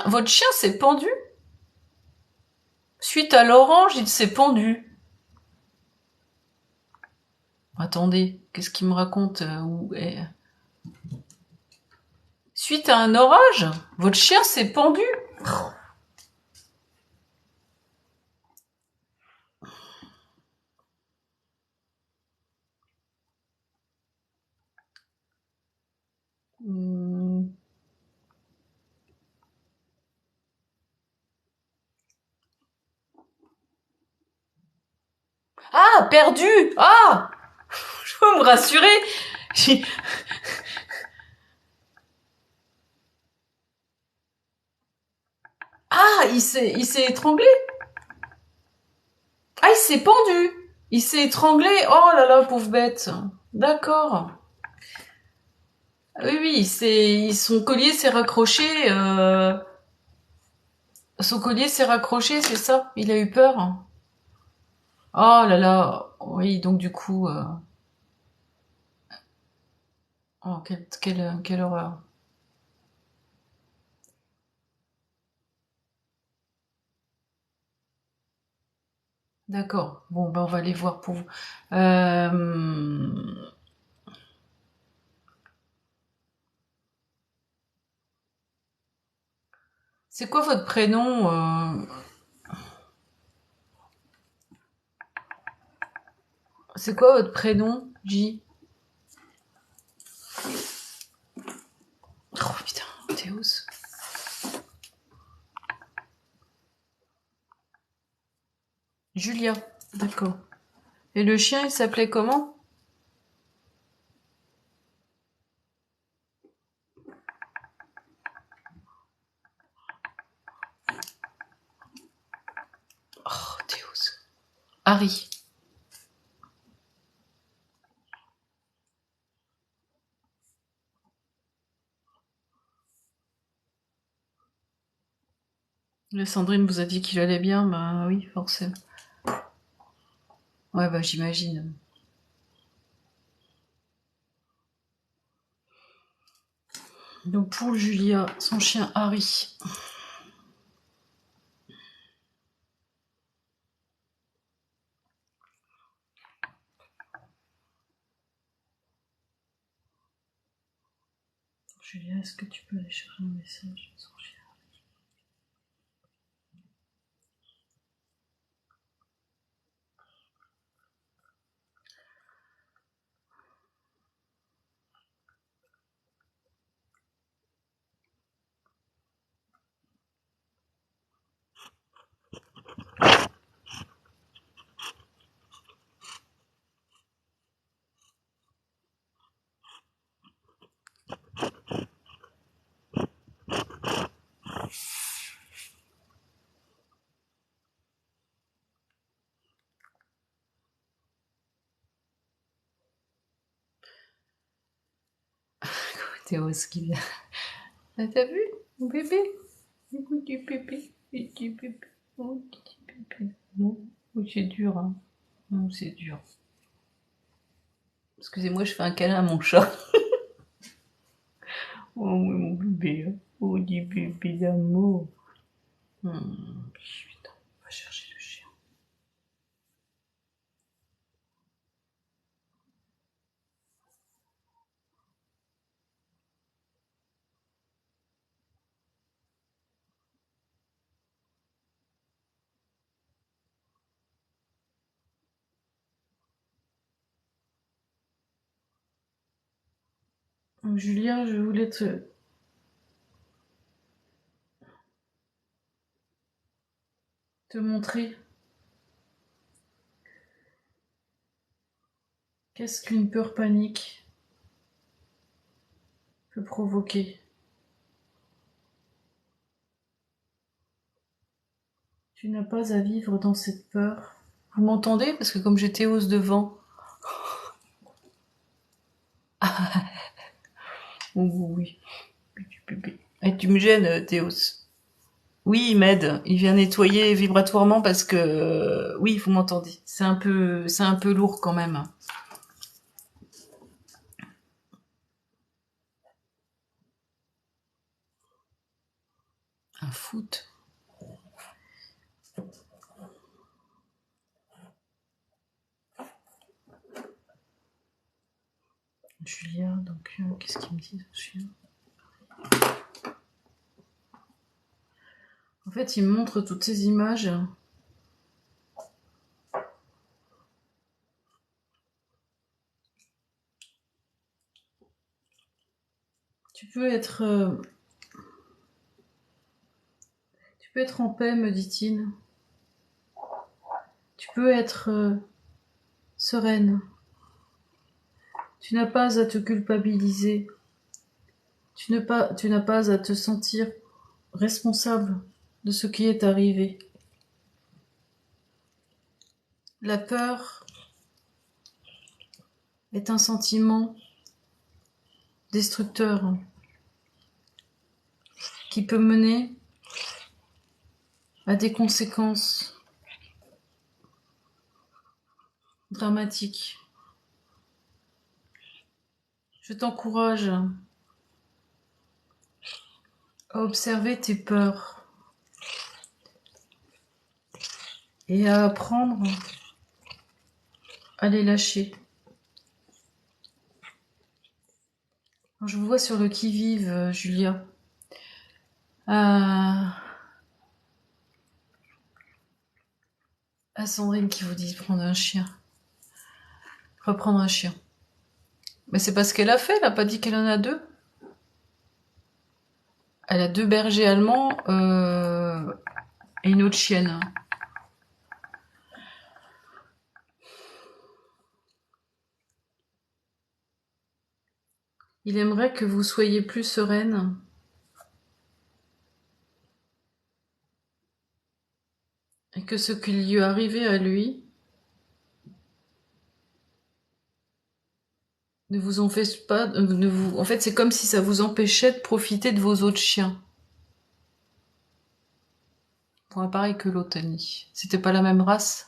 s'est pendu? Suite à l'orange, il s'est pendu. Attendez, qu'est-ce qu'il me raconte Suite à un orage, votre chien s'est pendu? Hmm. Ah, perdu! Ah! Je veux me rassurer. Ah, il s'est étranglé. Ah, il s'est pendu. Il s'est étranglé. Oh là là, pauvre bête. D'accord. Oui, oui, son collier s'est raccroché. Son collier s'est raccroché, c'est ça? Il a eu peur. Oh là là. Oui, donc du coup... Oh, quelle horreur. D'accord. Bon, ben on va aller voir pour vous. Euh, C'est quoi votre prénom C'est quoi votre prénom, J? Oh putain, Théos. Julia. D'accord. Et le chien, il s'appelait comment? Oh, Théos. Harry. La Sandrine vous a dit qu'il allait bien, bah oui, forcément. Ouais, bah j'imagine. Donc pour Julia, son chien Harry. Julia, est-ce que tu peux aller chercher un message de son chien? Théos qui vient. Ah, t'as vu mon bébé? Écoute du bébé, petit bébé, oh, petit bébé. Non, oh, c'est dur, hein. Non, c'est dur. Excusez-moi, je fais un câlin à mon chat. Oh oui, mon bébé, hein. Oh, du bébé d'amour. Putain, on va chercher le chien. Donc, Julien, je voulais te montrer qu'est-ce qu'une peur panique peut provoquer. Tu n'as pas à vivre dans cette peur. Vous m'entendez? Parce que comme j'ai Théos devant. Oh oui. Et tu me gênes, Théos. Oui, il m'aide. Il vient nettoyer vibratoirement parce que oui, vous m'entendez. C'est un peu lourd quand même. Un foot. Julia, donc qu'est-ce qu'il me dit, ce chien? En fait, il me montre toutes ces images. Tu peux être, tu peux être en paix, me dit-il. Tu peux être sereine. Tu n'as pas à te culpabiliser. Tu n'as pas à te sentir responsable de ce qui est arrivé. La peur est un sentiment destructeur qui peut mener à des conséquences dramatiques. Je t'encourage à observer tes peurs et à apprendre à les lâcher. Je vous vois sur le qui-vive, Julia. À Sandrine qui vous dit de prendre un chien. Reprendre un chien. Mais c'est pas ce qu'elle a fait, elle a pas dit qu'elle en a 2. Elle a 2 bergers allemands et une autre chienne. Il aimerait que vous soyez plus sereine. Et que ce qui lui est arrivé à lui ne vous empêche pas, en fait, c'est comme si ça vous empêchait de profiter de vos autres chiens. Bon, pareil que l'Otani. C'était pas la même race.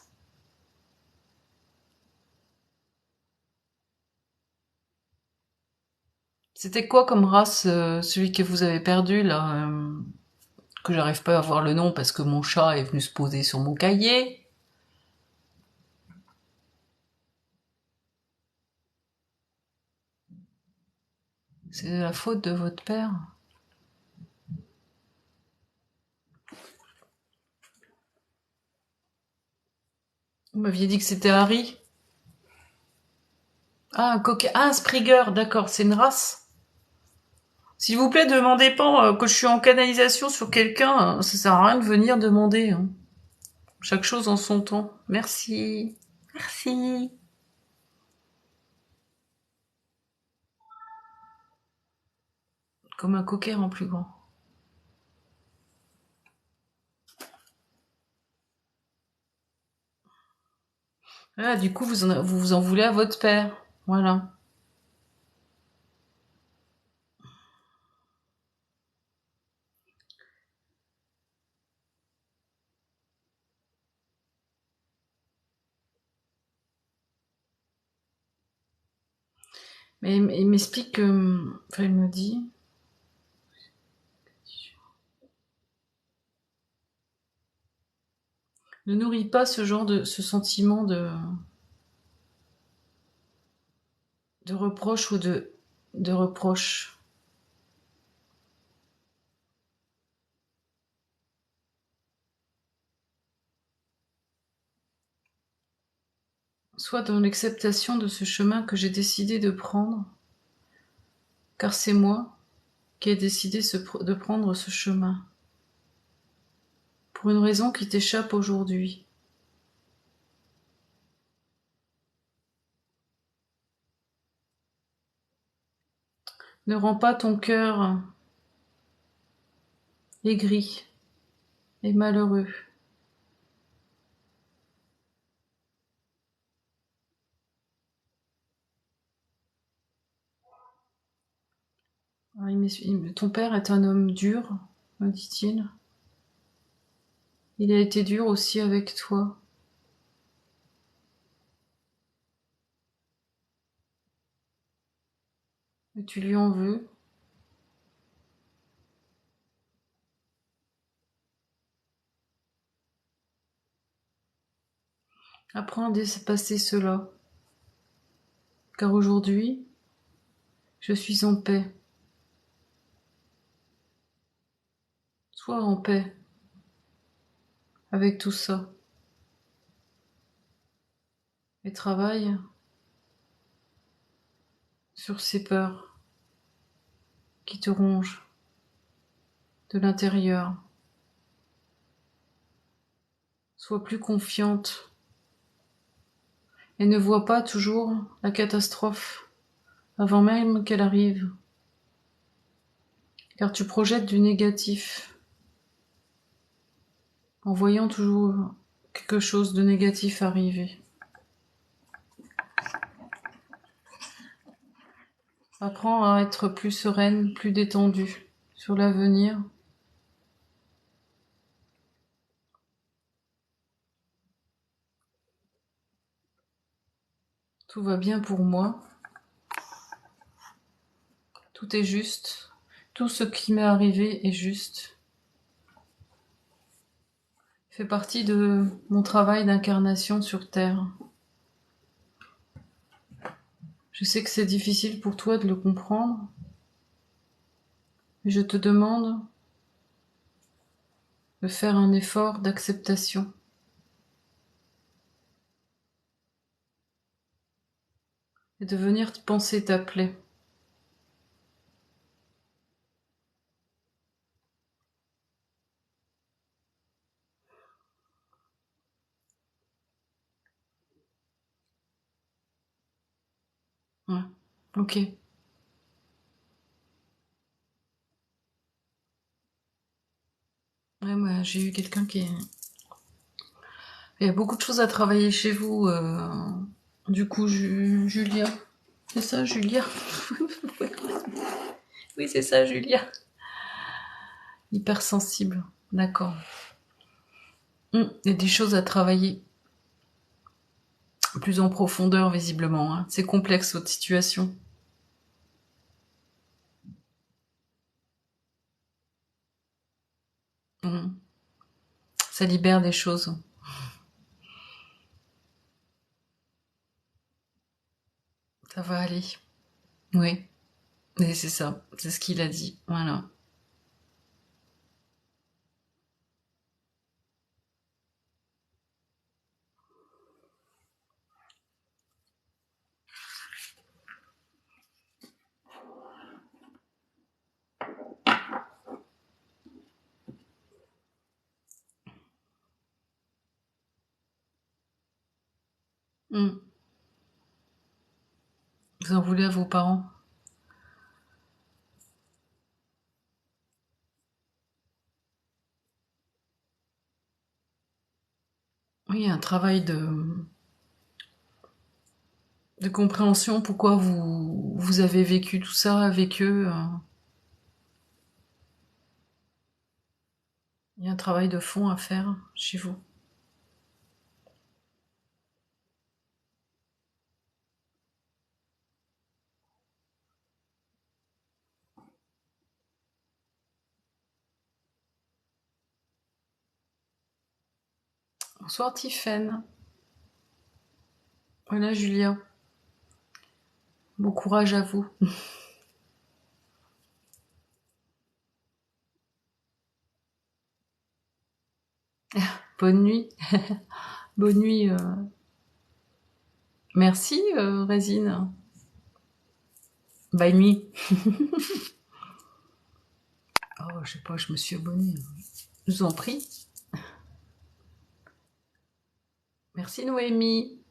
C'était quoi comme race, celui que vous avez perdu, là, que j'arrive pas à voir le nom parce que mon chat est venu se poser sur mon cahier. C'est de la faute de votre père. Vous m'aviez dit que c'était Harry. Ah, un coquet. Ah, un Springer, d'accord, c'est une race. S'il vous plaît, demandez pas que je suis en canalisation sur quelqu'un, ça sert à rien de venir demander. Hein. Chaque chose en son temps. Merci. Merci. Comme un cocker en plus grand. Ah, du coup, vous en voulez à votre père. Voilà. Mais il m'explique que... Enfin, il me dit... Ne nourris pas ce sentiment de reproche ou de reproche. Sois dans l'acceptation de ce chemin que j'ai décidé de prendre, car c'est moi qui ai décidé de prendre ce chemin, pour une raison qui t'échappe aujourd'hui. Ne rends pas ton cœur aigri et malheureux. Ton père est un homme dur, me dit-il. Il a été dur aussi avec toi. Et tu lui en veux. Apprends à dépasser cela. Car aujourd'hui, je suis en paix. Sois en paix avec tout ça. Et travaille sur ces peurs qui te rongent de l'intérieur. Sois plus confiante et ne vois pas toujours la catastrophe avant même qu'elle arrive. Car tu projettes du négatif en voyant toujours quelque chose de négatif arriver. Apprends à être plus sereine, plus détendue sur l'avenir. Tout va bien pour moi. Tout est juste. Tout ce qui m'est arrivé est juste. Fait partie de mon travail d'incarnation sur Terre. Je sais que c'est difficile pour toi de le comprendre, mais je te demande de faire un effort d'acceptation. Et de venir penser ta plaie. Ouais. Ok. Ouais, moi, j'ai eu quelqu'un qui... Il y a beaucoup de choses à travailler chez vous. Du coup, Julia. C'est ça, Julia? Oui, c'est ça, Julia. Hypersensible. D'accord. Il y a des choses à travailler. Plus en profondeur, visiblement. Hein. C'est complexe, votre situation. Ça libère des choses. Ça va aller. Oui. Et c'est ça. C'est ce qu'il a dit. Voilà. Vous en voulez à vos parents? Oui, un travail de compréhension. Pourquoi vous avez vécu tout ça avec eux. Il y a un travail de fond à faire chez vous. Bonsoir Tiffaine. Voilà Julia. Bon courage à vous. Bonne nuit. Bonne nuit. Merci Résine. Bye nuit. Oh, je sais pas, je me suis abonnée. Je vous en prie. Merci Noémie.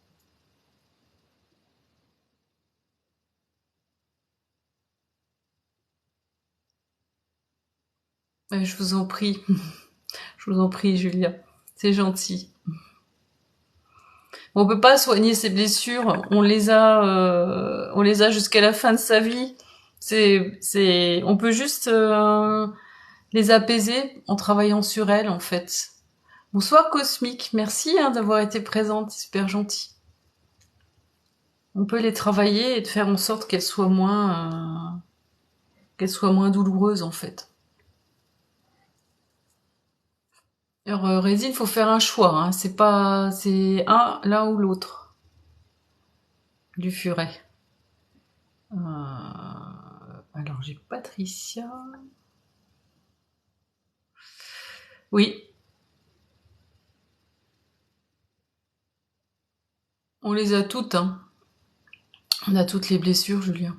Je vous en prie. Je vous en prie, Julia. C'est gentil. On peut pas soigner ses blessures. On les a jusqu'à la fin de sa vie. On peut juste les apaiser en travaillant sur elles, en fait. Bonsoir Cosmique. Merci d'avoir été présente. C'est super gentil. On peut les travailler et de faire en sorte qu'elles soient moins douloureuses, en fait. Alors, Résine, faut faire un choix. Hein. C'est l'un ou l'autre du furet. Alors, j'ai Patricia. Oui, on les a toutes. Hein. On a toutes les blessures, Julien.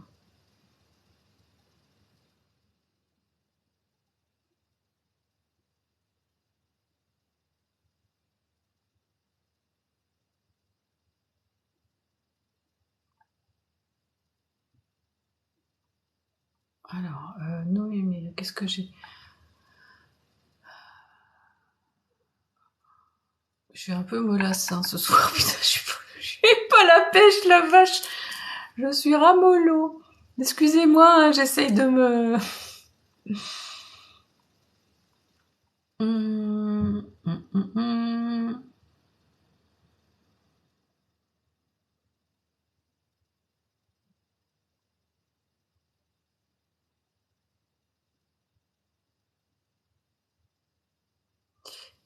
Alors, Noémie, qu'est-ce que j'ai? Je suis un peu mollasse ce soir. Putain, je suis pas la pêche, la vache. Je suis ramollo. Excusez-moi, hein, j'essaye de me...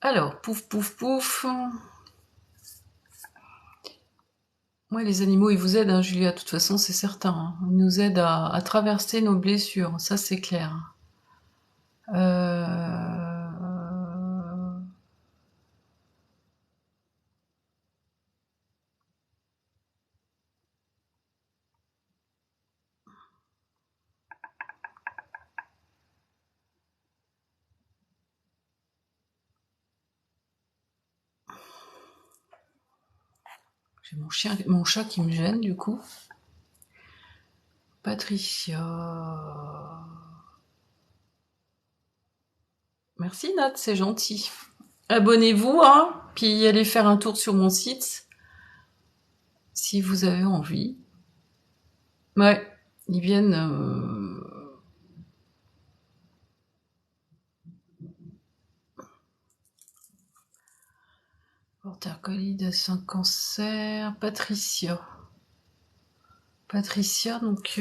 Alors, pouf, pouf, pouf. Moi, les animaux, ils vous aident, hein, Julia, de toute façon, c'est certain. Hein. Ils nous aident à traverser nos blessures, ça c'est clair. J'ai mon chat qui me gêne, du coup. Patricia. Merci Nat, c'est gentil. Abonnez-vous, hein, puis allez faire un tour sur mon site si vous avez envie. Ouais, ils viennent. Porteur colis de 5 cancers. Patricia. Patricia, donc.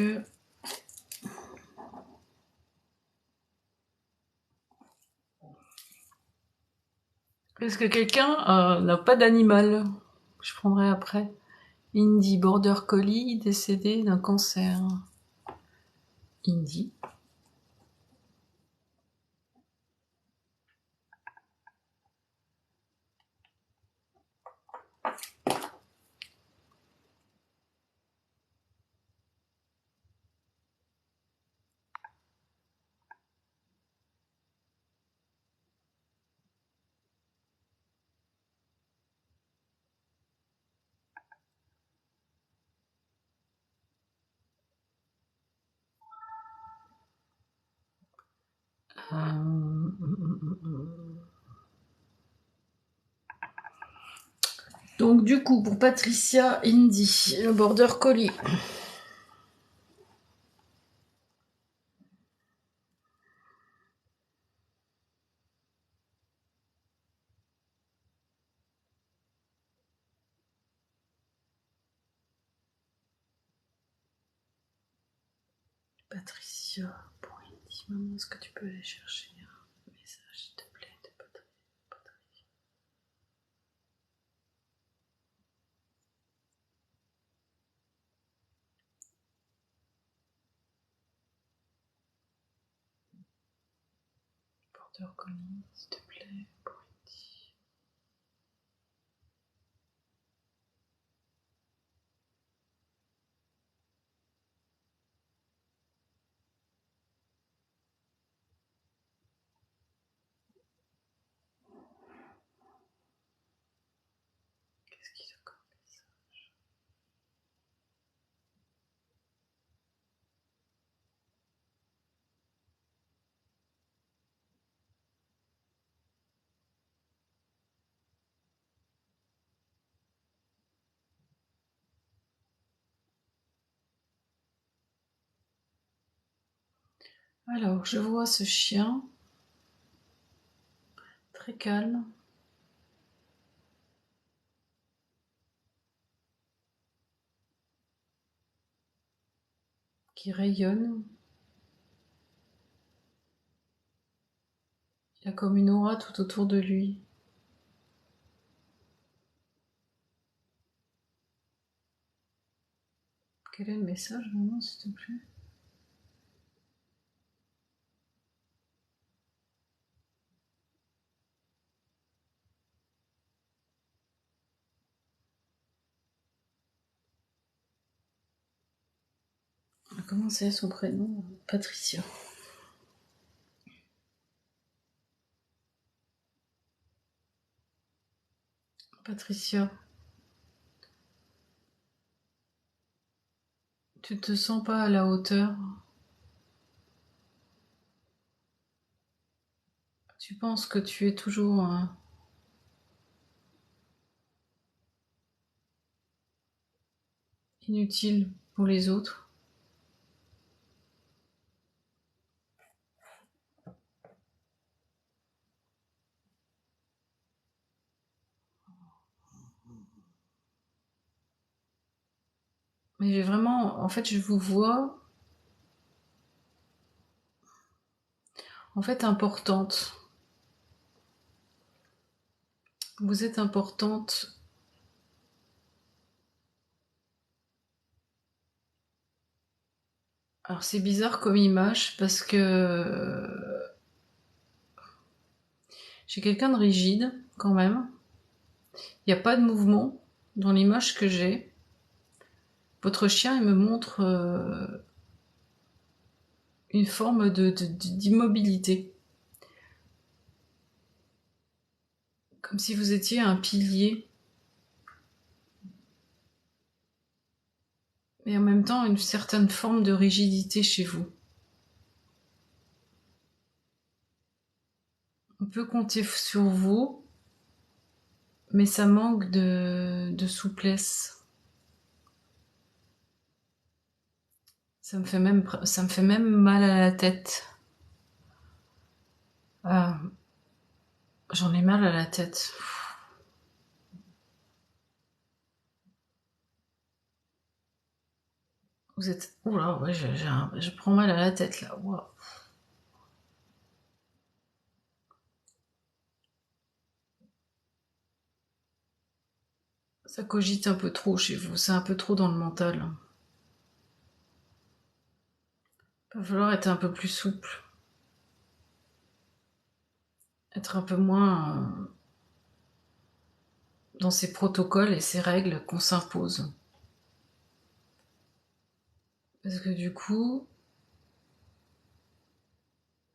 Est-ce que quelqu'un n'a pas d'animal? Je prendrai après. Indy, border collie, décédé d'un cancer. Indy. Donc du coup, pour Patricia, Indy, le border collie. Patricia, pour Indy, maman, est-ce que tu peux aller chercher un message, s'il te plaît, de Patricia? Border collie, s'il te plaît, pour Indy. Qu'est-ce qu'il a comme message? Alors, je vois ce chien, très calme. Qui rayonne. Il a comme une aura tout autour de lui. Quel est le message, maman, s'il te plaît? Comment c'est son prénom? Patricia. Patricia. Tu te sens pas à la hauteur? Tu penses que tu es toujours inutile pour les autres? Mais vraiment, en fait, je vous vois, en fait, importante. Vous êtes importante. Alors c'est bizarre comme image parce que j'ai quelqu'un de rigide quand même. Il n'y a pas de mouvement dans l'image que j'ai. Votre chien, il me montre une forme d'immobilité. Comme si vous étiez un pilier. Mais en même temps, une certaine forme de rigidité chez vous. On peut compter sur vous, mais ça manque de souplesse. Ça me fait même mal à la tête. Ah, j'en ai mal à la tête. Vous êtes... Oula, ouais, je prends mal à la tête là. Wow. Ça cogite un peu trop chez vous, c'est un peu trop dans le mental. Il va falloir être un peu plus souple. Être un peu moins dans ces protocoles et ces règles qu'on s'impose. Parce que du coup,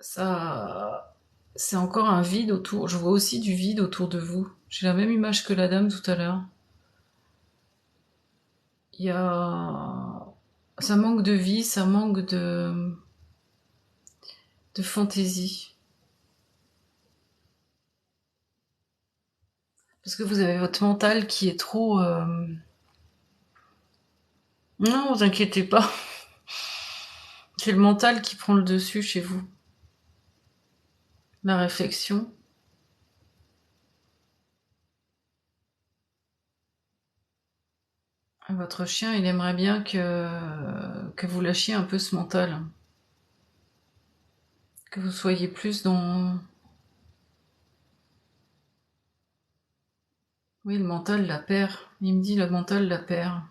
ça, c'est encore un vide autour. Je vois aussi du vide autour de vous. J'ai la même image que la dame tout à l'heure. Il y a, ça manque de vie, ça manque de fantaisie. Parce que vous avez votre mental qui est trop... Non, vous inquiétez pas. C'est le mental qui prend le dessus chez vous. La réflexion. Votre chien, il aimerait bien que vous lâchiez un peu ce mental. Que vous soyez plus dans... Oui, le mental la perd. Il me dit le mental la perd.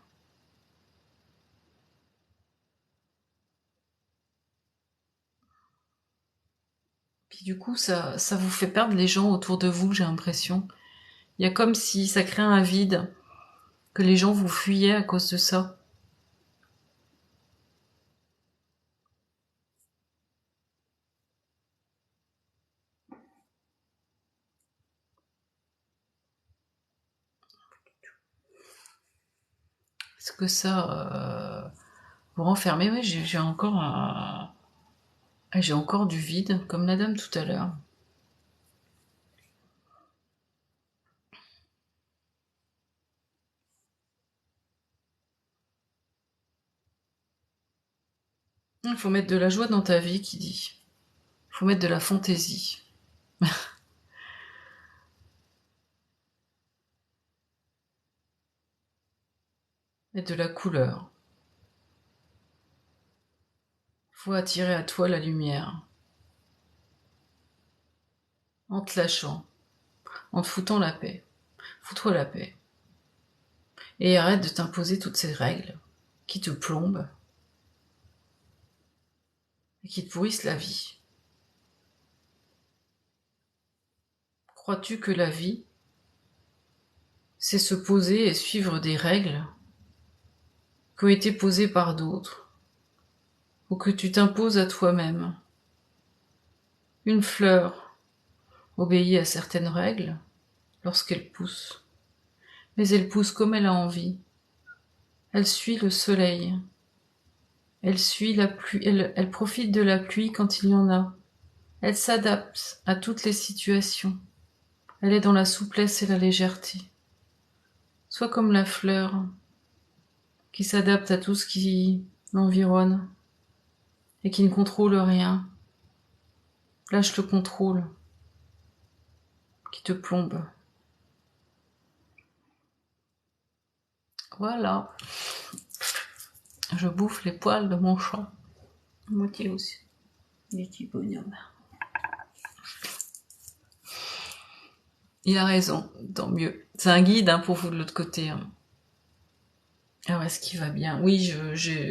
Puis du coup, ça vous fait perdre les gens autour de vous, j'ai l'impression. Il y a comme si ça crée un vide, que les gens vous fuyaient à cause de ça. Est-ce que ça vous renfermez? Oui, j'ai encore du vide, comme la dame tout à l'heure. Il faut mettre de la joie dans ta vie, qui dit. Il faut mettre de la fantaisie. Mettre de la couleur. Il faut attirer à toi la lumière. En te lâchant. En te foutant la paix. Fous-toi la paix. Et arrête de t'imposer toutes ces règles qui te plombent et qui te pourrissent la vie. Crois-tu que la vie, c'est se poser et suivre des règles qui ont été posées par d'autres, ou que tu t'imposes à toi-même? Une fleur obéit à certaines règles lorsqu'elle pousse, mais elle pousse comme elle a envie. Elle suit le soleil, elle suit la pluie, elle profite de la pluie quand il y en a. Elle s'adapte à toutes les situations. Elle est dans la souplesse et la légèreté. Sois comme la fleur qui s'adapte à tout ce qui l'environne et qui ne contrôle rien. Lâche le contrôle qui te plombe. Voilà. Je bouffe les poils de mon chat. Moitié aussi. Des petits bonhommes. Il a raison, tant mieux. C'est un guide hein, pour vous de l'autre côté. Hein. Alors, est-ce qu'il va bien? Oui,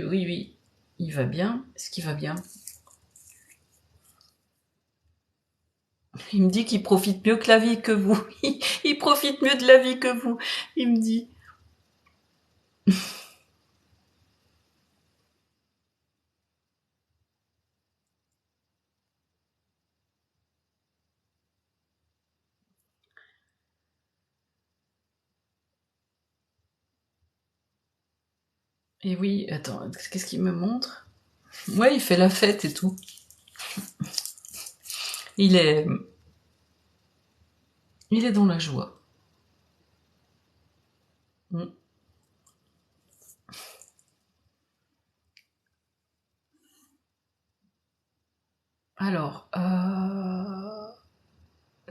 oui, il va bien. Est-ce qu'il va bien? Il me dit qu'il profite mieux que la vie que vous. Il profite mieux de la vie que vous, il me dit. Et oui, attends, qu'est-ce qu'il me montre? Ouais, il fait la fête et tout. Il est dans la joie. Mm. Alors,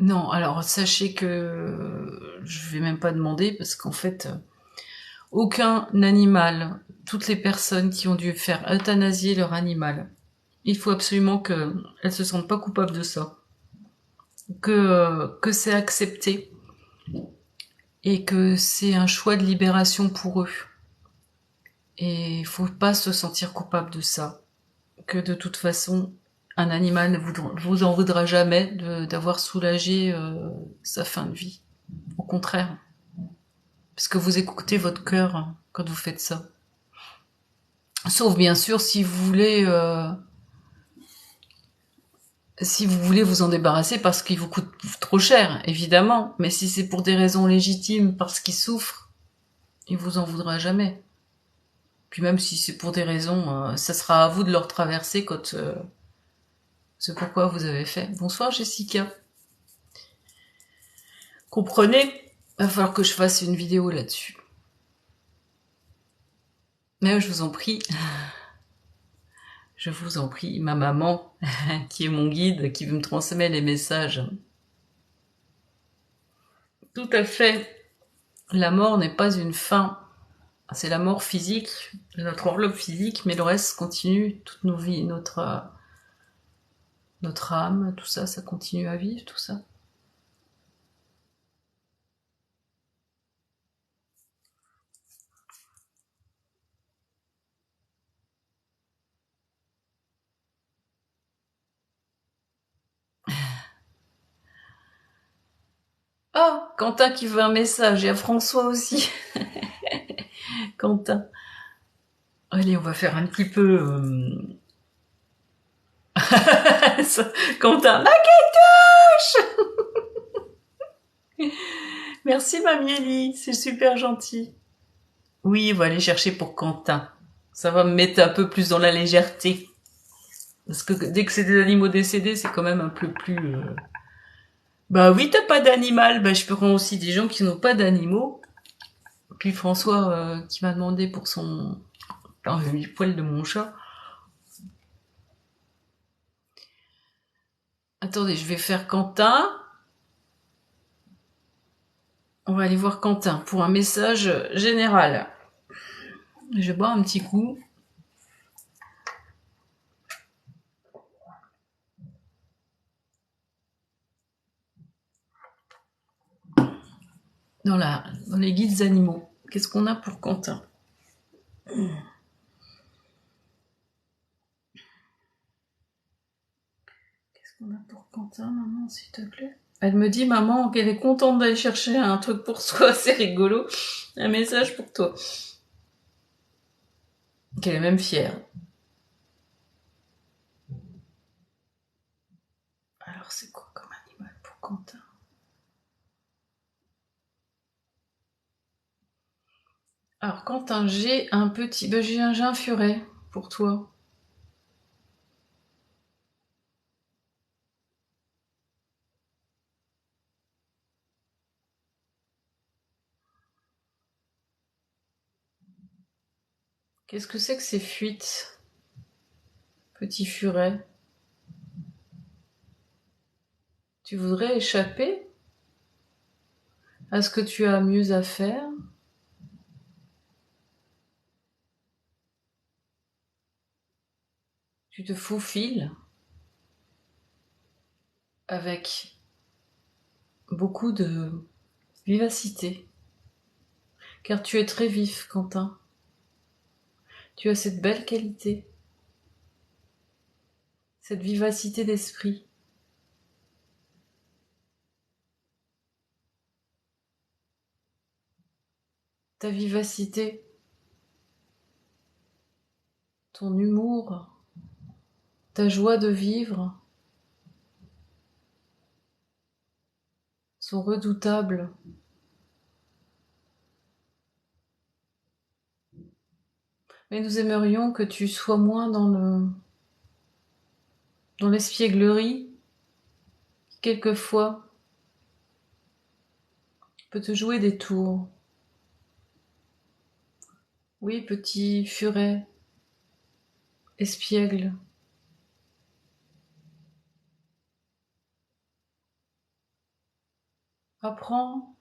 non, alors sachez que je vais même pas demander parce qu'en fait, aucun animal, toutes les personnes qui ont dû faire euthanasier leur animal, il faut absolument qu'elles se sentent pas coupables de ça, que c'est accepté et que c'est un choix de libération pour eux. Et il faut pas se sentir coupable de ça, que de toute façon, un animal ne vous en voudra jamais d'avoir soulagé sa fin de vie. Au contraire. Parce que vous écoutez votre cœur quand vous faites ça. Sauf bien sûr si vous voulez vous en débarrasser parce qu'il vous coûte trop cher, évidemment. Mais si c'est pour des raisons légitimes, parce qu'il souffre, il vous en voudra jamais. Puis même si c'est pour des raisons, ça sera à vous de leur traverser quand c'est pourquoi vous avez fait. Bonsoir Jessica. Comprenez, va falloir que je fasse une vidéo là-dessus. Mais je vous en prie. Je vous en prie, ma maman, qui est mon guide, qui me transmet les messages. Tout à fait. La mort n'est pas une fin. C'est la mort physique, notre enveloppe physique, mais le reste continue, toutes nos vies, notre âme, tout ça, ça continue à vivre, tout ça. Oh, Quentin qui veut un message, et à François aussi. Quentin. Allez, on va faire un petit peu... Quentin, la touche. Merci Mamieli, c'est super gentil. Oui, on va aller chercher pour Quentin. Ça va me mettre un peu plus dans la légèreté. Parce que dès que c'est des animaux décédés, c'est quand même un peu plus... Bah oui, t'as pas d'animal. Bah je prends aussi des gens qui n'ont pas d'animaux. Puis François qui m'a demandé pour son... les poils de mon chat. Attendez, je vais faire Quentin. On va aller voir Quentin pour un message général. Je vais boire un petit coup. Dans les guides animaux. Qu'est-ce qu'on a pour Quentin? Qu'est-ce qu'on a pour Quentin, maman, s'il te plaît? Elle me dit, maman, qu'elle est contente d'aller chercher un truc pour toi, c'est rigolo. Un message pour toi. Qu'elle est même fière. Alors, c'est quoi comme animal pour Quentin? Alors, Quentin, j'ai un petit... Ben, j'ai un furet pour toi. Qu'est-ce que c'est que ces fuites? Petit furet. Tu voudrais échapper à ce que tu as mieux à faire? Tu te faufiles avec beaucoup de vivacité, car tu es très vif, Quentin. Tu as cette belle qualité, cette vivacité d'esprit. Ta vivacité, ton humour, ta joie de vivre sont redoutables. Mais nous aimerions que tu sois moins dans l'espièglerie, qui quelquefois peut te jouer des tours. Oui, petit furet, espiègle. Apprends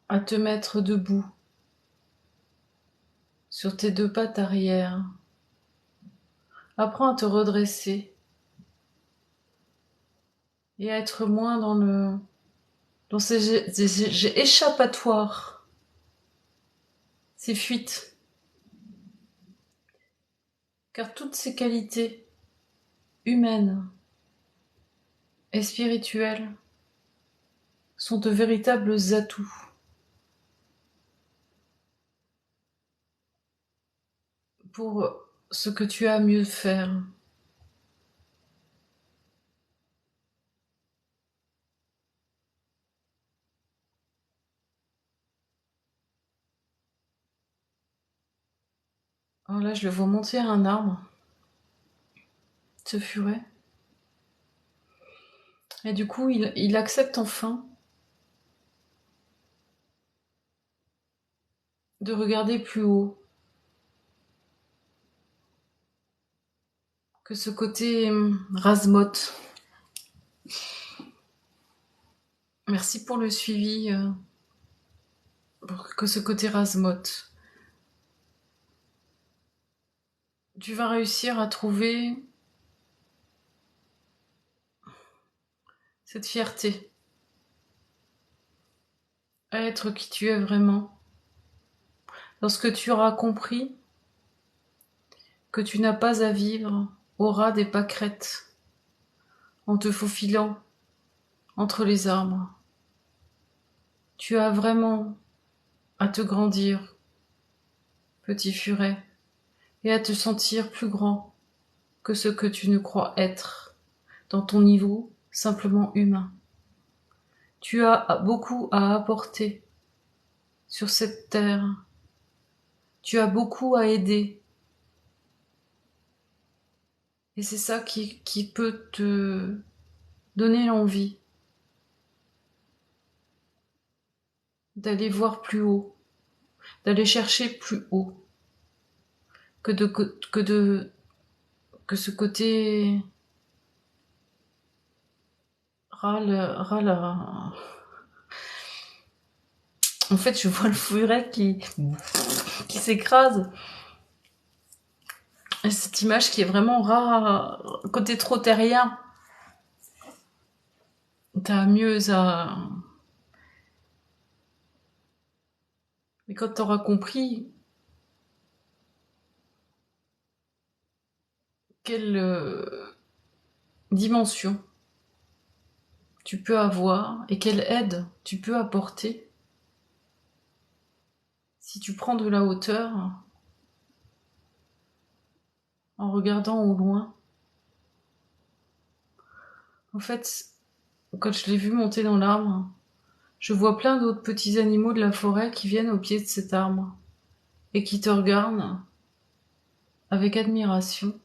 à te mettre debout sur tes deux pattes arrière. Apprends à te redresser et à être moins dans ces échappatoires, ces fuites. Car toutes ces qualités humaines et spirituelles sont de véritables atouts pour ce que tu as à mieux faire. Alors là, je le vois monter à un arbre, ce furet. Et du coup, il accepte enfin de regarder plus haut. Que ce côté rasemote. Merci pour le suivi. Que ce côté rasemote. Tu vas réussir à trouver cette fierté. À être qui tu es vraiment. Lorsque tu auras compris que tu n'as pas à vivre au ras des pâquerettes, en te faufilant entre les arbres. Tu as vraiment à te grandir, petit furet, et à te sentir plus grand que ce que tu ne crois être dans ton niveau simplement humain. Tu as beaucoup à apporter sur cette terre. Tu as beaucoup à aider. Et c'est ça qui peut te donner l'envie d'aller voir plus haut, d'aller chercher plus haut, que ce côté râle. En fait, je vois le furet qui s'écrase. Et cette image qui est vraiment rare, côté trop terrien. T'as mieux à... Mais quand t'auras compris quelle dimension tu peux avoir et quelle aide tu peux apporter, si tu prends de la hauteur en regardant au loin. En fait, quand je l'ai vu monter dans l'arbre, je vois plein d'autres petits animaux de la forêt qui viennent au pied de cet arbre et qui te regardent avec admiration.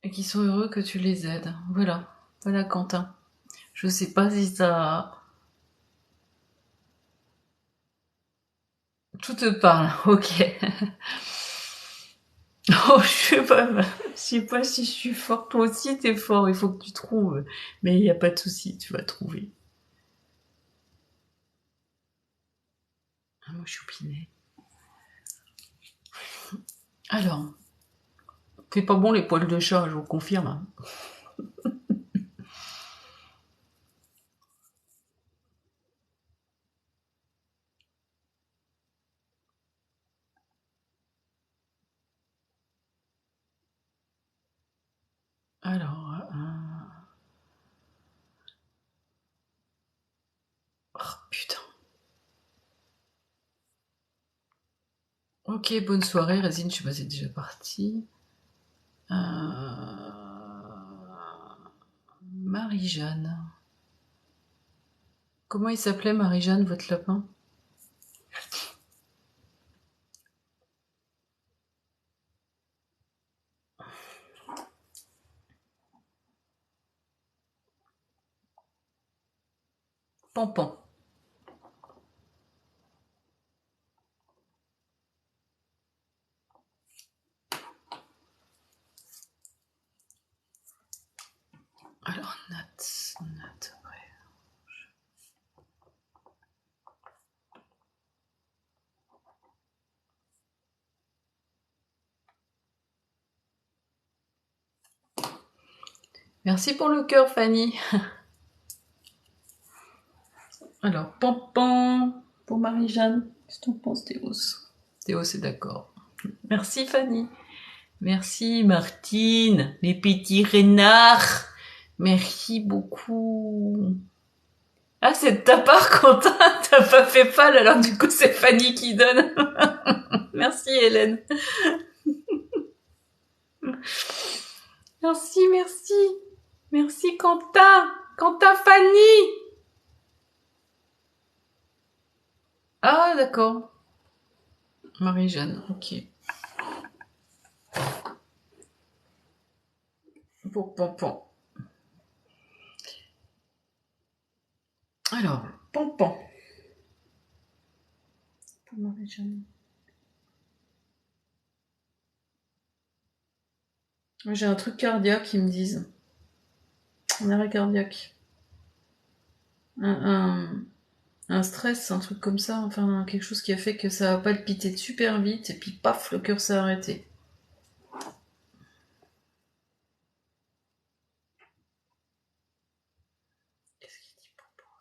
Et qui sont heureux que tu les aides. Voilà. Voilà, Quentin. Je sais pas si ça... Tout te parle, ok. Oh, je sais pas si je suis forte. Toi aussi, t'es fort. Il faut que tu trouves. Mais il n'y a pas de souci, tu vas trouver. Un mot choupinet. Alors, c'est pas bon les poils de chat, je vous confirme. Alors, oh putain. Ok, bonne soirée, Résine, je sais pas si c'est déjà parti. Marie-Jeanne. Comment il s'appelait Marie-Jeanne, votre lapin? Pampan. Alors, Nat, ouais. Merci pour le cœur, Fanny. Alors, Pampan pour Marie-Jeanne. Qu'est-ce que t'en penses, Théos? Théos est d'accord. Merci, Fanny. Merci, Martine. Les petits renards. Merci beaucoup. Ah, c'est de ta part, Quentin. T'as pas fait pâle, alors du coup, c'est Fanny qui donne. Merci, Hélène. Merci, merci. Merci, Quentin. Quentin, Fanny. Ah, d'accord. Marie-Jeanne, ok. Pour Pampan. Alors, Pampan. Pour Marie-Jeanne. J'ai un truc cardiaque, ils me disent. Un arrêt cardiaque. Un stress, un truc comme ça. Enfin, quelque chose qui a fait que ça a palpité super vite et puis paf, le cœur s'est arrêté. Qu'est-ce qu'il dit Pampan?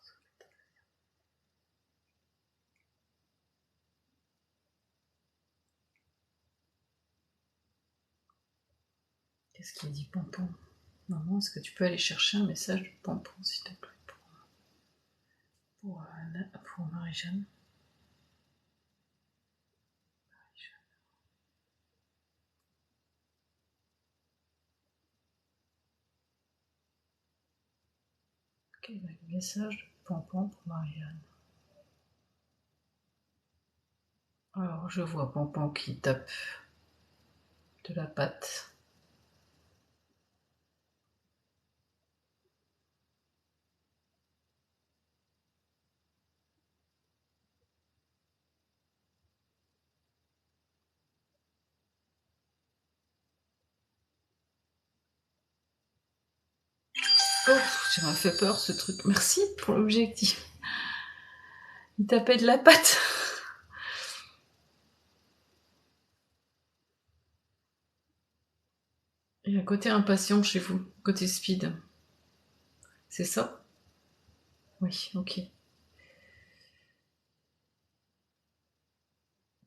Qu'est-ce qu'il dit Pampan? Maman, est-ce que tu peux aller chercher un message de Pampan, s'il te plaît, pour Marie-Jeanne? Ok, message de Pampan pour Marie-Jeanne. Alors, je vois Pampan qui tape de la patte. Oh, ça m'a fait peur ce truc. Merci pour l'objectif. Il tapait de la patte. Il y a un côté impatient chez vous, côté speed. C'est ça? Oui, ok.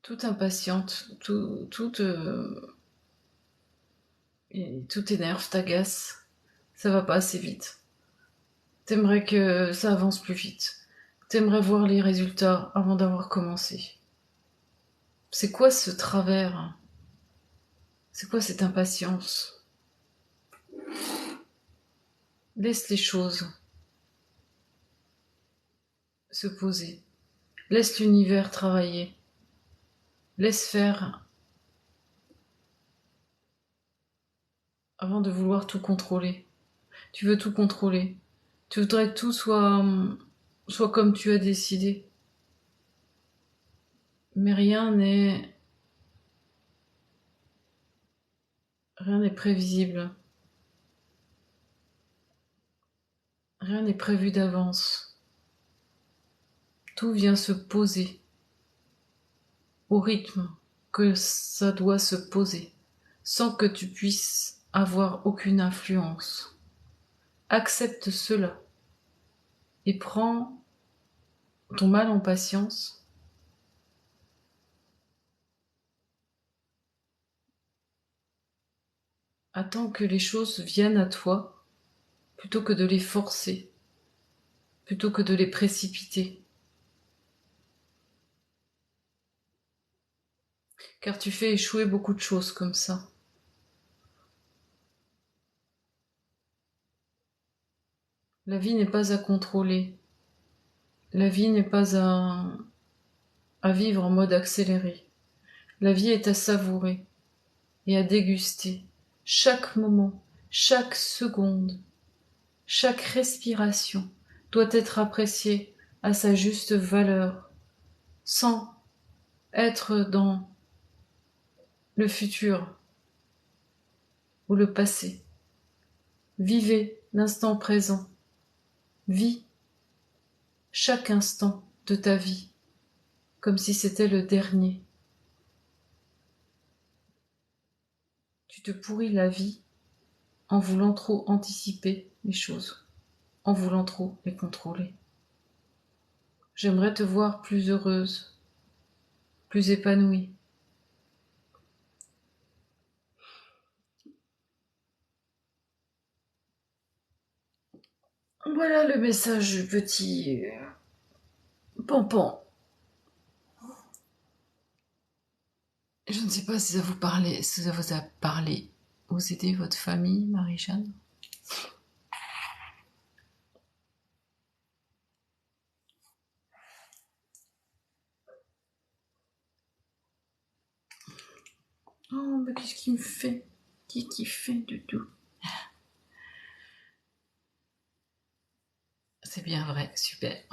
Tout impatiente, tout t'énerve, t'agace. Ça va pas assez vite. T'aimerais que ça avance plus vite. T'aimerais voir les résultats avant d'avoir commencé. C'est quoi ce travers? C'est quoi cette impatience? Laisse les choses se poser. Laisse l'univers travailler. Laisse faire avant de vouloir tout contrôler. Tu veux tout contrôler. Tu voudrais que tout soit comme tu as décidé. Mais rien n'est prévisible. Rien n'est prévu d'avance. Tout vient se poser. au rythme que ça doit se poser, sans que tu puisses avoir aucune influence. Accepte cela et prends ton mal en patience. Attends que les choses viennent à toi plutôt que de les forcer, plutôt que de les précipiter. Car tu fais échouer beaucoup de choses comme ça. La vie n'est pas à contrôler. La vie n'est pas à vivre en mode accéléré. La vie est à savourer et à déguster. Chaque moment, chaque seconde, chaque respiration doit être appréciée à sa juste valeur, sans être dans le futur ou le passé. Vivez l'instant présent. Vis chaque instant de ta vie comme si c'était le dernier. Tu te pourris la vie en voulant trop anticiper les choses, en voulant trop les contrôler. J'aimerais te voir plus heureuse, plus épanouie. Voilà le message du petit Pampan. Je ne sais pas si ça vous parlait, si ça vous a parlé. Vous aidez votre famille, Marie-Jeanne? Oh, mais qu'est-ce qu'il me fait? Qu'est-ce qu'il fait du tout? C'est bien vrai, super.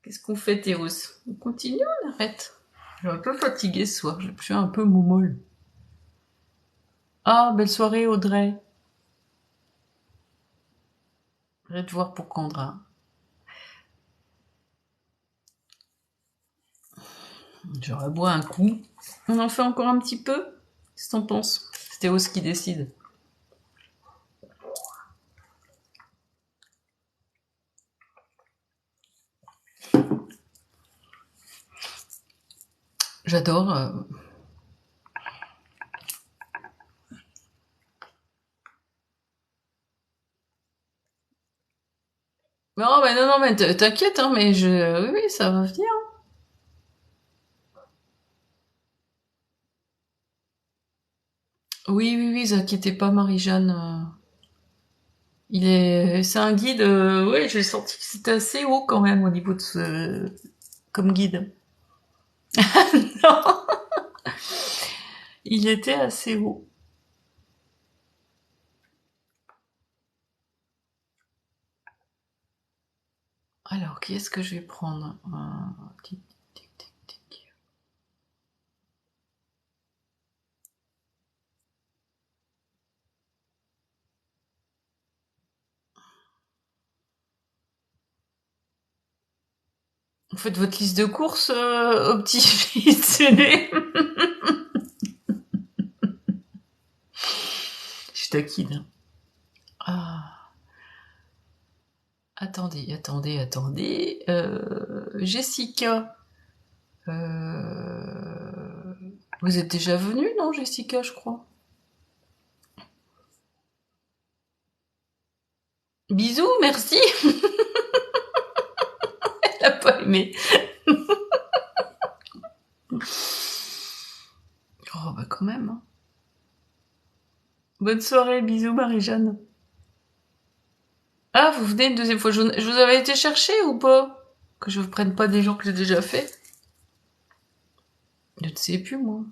Qu'est-ce qu'on fait, Théos? On continue ou on arrête? Je suis un peu fatiguée ce soir, je suis un peu moumolle. Ah, belle soirée, Audrey. Je vais te voir pour Condra. Je rebois un coup. On en fait encore un petit peu? Qu'est-ce que t'en penses? C'est Théos qui décide. J'adore. Non, mais non, mais t'inquiète, hein, mais oui, oui, ça va venir. Oui, oui, oui, vous inquiétez pas, Marie-Jeanne. C'est un guide. Oui, j'ai senti que c'était assez haut quand même au niveau de ce, comme guide. Non, il était assez haut. Alors, qui est-ce que je vais prendre? Tic, tic, tic, tic. Vous faites votre liste de courses au petit fils aîné. Je taquine. Ah, attendez, attendez, attendez. Jessica. Vous êtes déjà venue, non, Jessica, je crois. Bisous, merci. Elle a pas aimé. Oh, bah quand même. Hein. Bonne soirée, bisous, Marie-Jeanne. Ah, vous venez une deuxième fois. Je vous avais été chercher ou pas? Que je vous prenne pas des gens que j'ai déjà fait. Je ne sais plus, moi.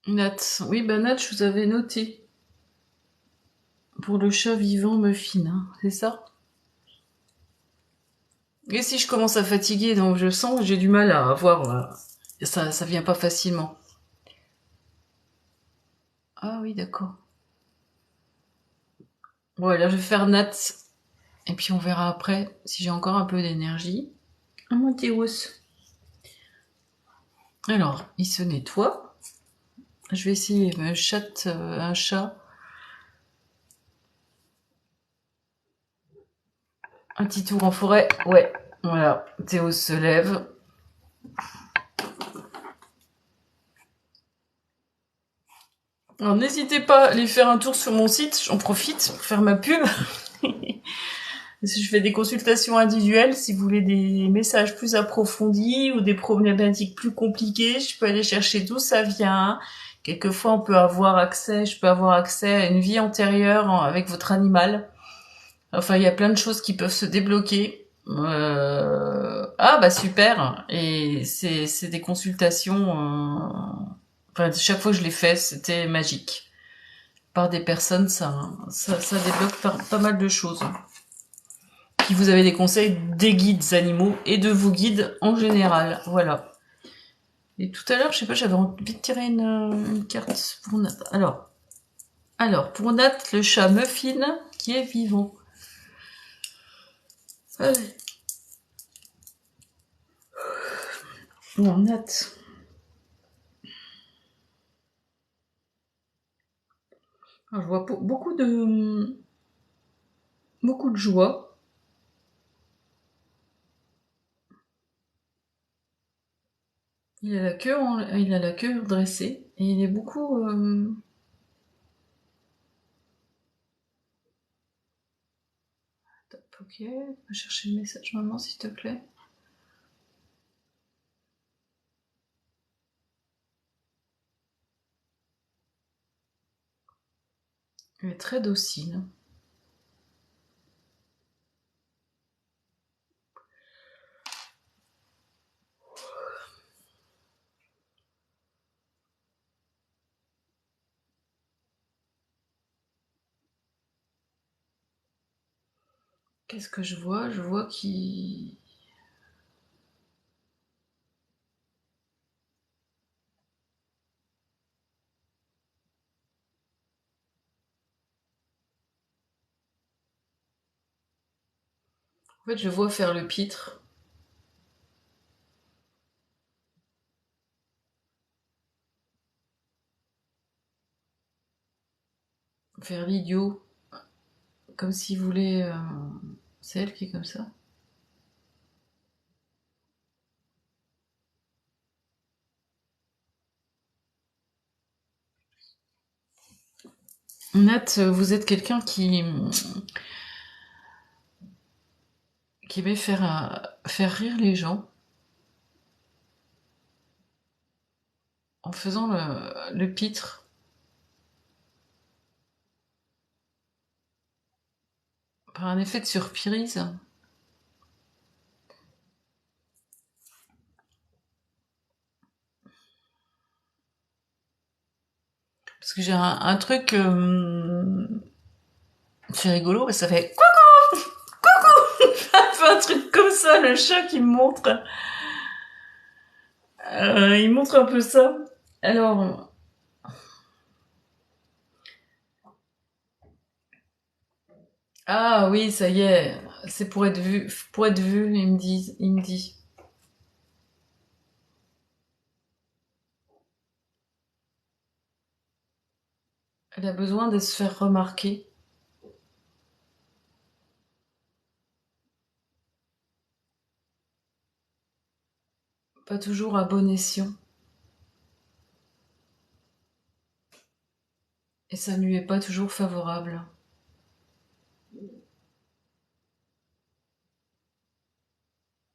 Nat. Oui, bah Nat, je vous avais noté. Pour le chat vivant Muffin, hein, c'est ça? Et si je commence à fatiguer, donc je sens que j'ai du mal à avoir... ça vient pas facilement. Ah oui, d'accord. Bon, là, je vais faire Nat. Et puis on verra après si j'ai encore un peu d'énergie. Ah, mon Théos. Alors, il se nettoie. Je vais essayer un chat. Un petit tour en forêt. Ouais, voilà. Théos se lève. Alors n'hésitez pas à aller faire un tour sur mon site, j'en profite pour faire ma pub. Je fais des consultations individuelles, si vous voulez des messages plus approfondis ou des problématiques plus compliquées, je peux aller chercher d'où ça vient. Quelquefois, je peux avoir accès à une vie antérieure avec votre animal. Enfin, il y a plein de choses qui peuvent se débloquer. Ah bah super. Et c'est des consultations. Enfin, chaque fois que je les fais, c'était magique. Par des personnes, ça débloque pas mal de choses. Puis vous avez des conseils des guides animaux et de vos guides en général. Voilà. Et tout à l'heure, je sais pas, j'avais envie de tirer une carte pour Nat. Alors, pour Nat, le chat Muffin qui est vivant. Allez. Non, Nat. Alors, je vois beaucoup de joie. Il a la queue dressée et il est beaucoup. Ok, va chercher le message maman s'il te plaît. Il est très docile. Qu'est-ce que je vois? Je vois qu'il... En fait, je vois faire le pitre. Faire l'idiot. Comme s'il voulait... C'est elle qui est comme ça. Nat, vous êtes quelqu'un qui aimait faire rire les gens en faisant le pitre par un effet de surprise. Parce que j'ai un truc... c'est rigolo, ça fait... un truc comme ça, le chat qui me montre. Il montre un peu ça. Alors... Ah oui, ça y est. C'est pour être vu, il me dit. Elle a besoin de se faire remarquer. Pas toujours à bon escient. Et ça ne lui est pas toujours favorable.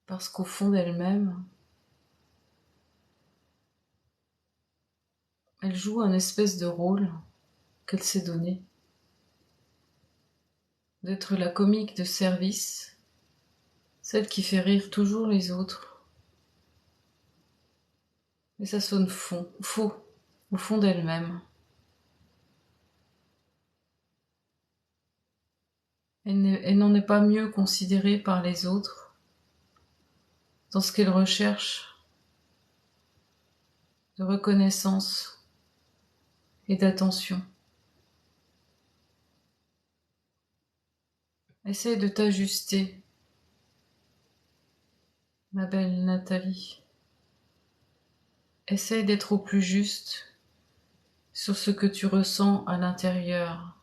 Parce qu'au fond d'elle-même, elle joue un espèce de rôle qu'elle s'est donné. D'être la comique de service, celle qui fait rire toujours les autres. Et ça sonne faux, au fond d'elle-même. Elle n'en est pas mieux considérée par les autres dans ce qu'elle recherche de reconnaissance et d'attention. Essaye de t'ajuster, ma belle Nathalie. Essaye d'être au plus juste sur ce que tu ressens à l'intérieur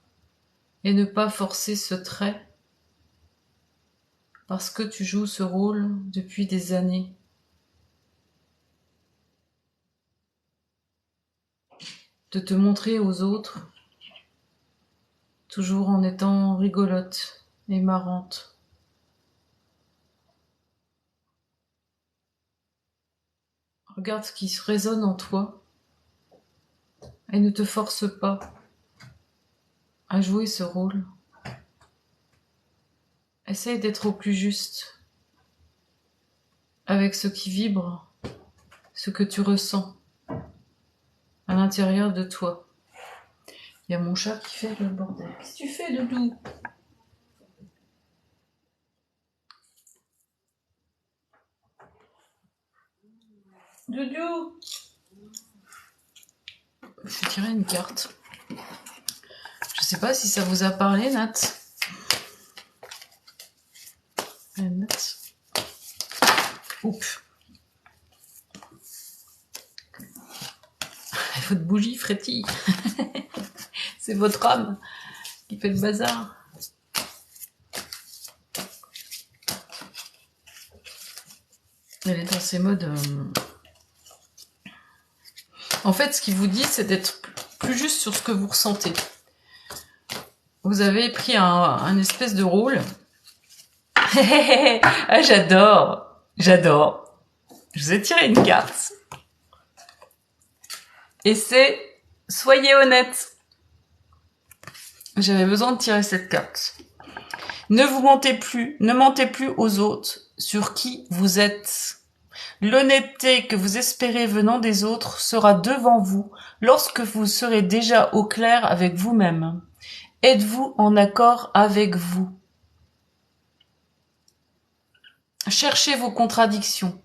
et ne pas forcer ce trait parce que tu joues ce rôle depuis des années. De te montrer aux autres, toujours en étant rigolote et marrante. Regarde ce qui résonne en toi et ne te force pas à jouer ce rôle. Essaye d'être au plus juste avec ce qui vibre, ce que tu ressens à l'intérieur de toi. Il y a mon chat qui fait le bordel. Qu'est-ce que tu fais, Doudou? Doudou! Je vais tirer une carte. Je sais pas si ça vous a parlé, Nat. Nat. Oups. Votre bougie frétille. C'est votre âme qui fait le bazar. Elle est dans ces modes... En fait, ce qu'il vous dit, c'est d'être plus juste sur ce que vous ressentez. Vous avez pris un espèce de rôle. Ah, j'adore. J'adore. Je vous ai tiré une carte. Et c'est « Soyez honnête ». J'avais besoin de tirer cette carte. Ne vous mentez plus, ne mentez plus aux autres sur qui vous êtes. L'honnêteté que vous espérez venant des autres sera devant vous lorsque vous serez déjà au clair avec vous-même. Êtes-vous en accord avec vous? Cherchez vos contradictions.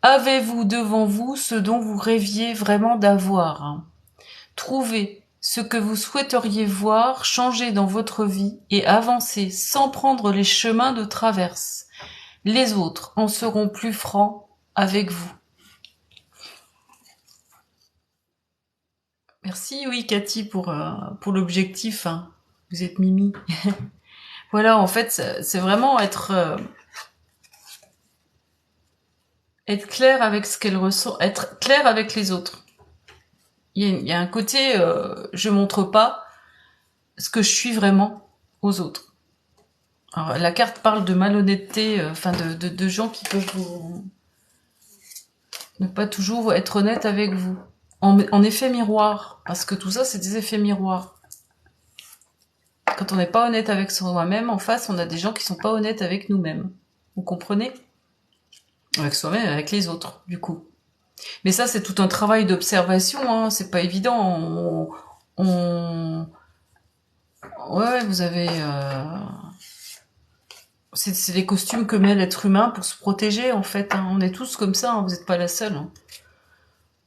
Avez-vous devant vous ce dont vous rêviez vraiment d'avoir? Trouvez ce que vous souhaiteriez voir changer dans votre vie et avancez sans prendre les chemins de traverse. Les autres en seront plus francs avec vous. Merci, oui, Cathy, pour l'objectif. Hein. Vous êtes Mimi. Voilà, en fait, c'est vraiment être clair avec ce qu'elle ressent, être clair avec les autres. Il y a un côté, je montre pas ce que je suis vraiment aux autres. Alors, la carte parle de malhonnêteté, de gens qui peuvent ne pas toujours être honnêtes avec vous. En effet miroir, parce que tout ça, c'est des effets miroirs. Quand on n'est pas honnête avec soi-même, en face, on a des gens qui sont pas honnêtes avec nous-mêmes. Vous comprenez? Avec soi-même et avec les autres, du coup. Mais ça, c'est tout un travail d'observation, hein. C'est pas évident. Ouais, vous avez... C'est les costumes que met l'être humain pour se protéger, en fait. Hein. On est tous comme ça, hein. Vous n'êtes pas la seule. Hein.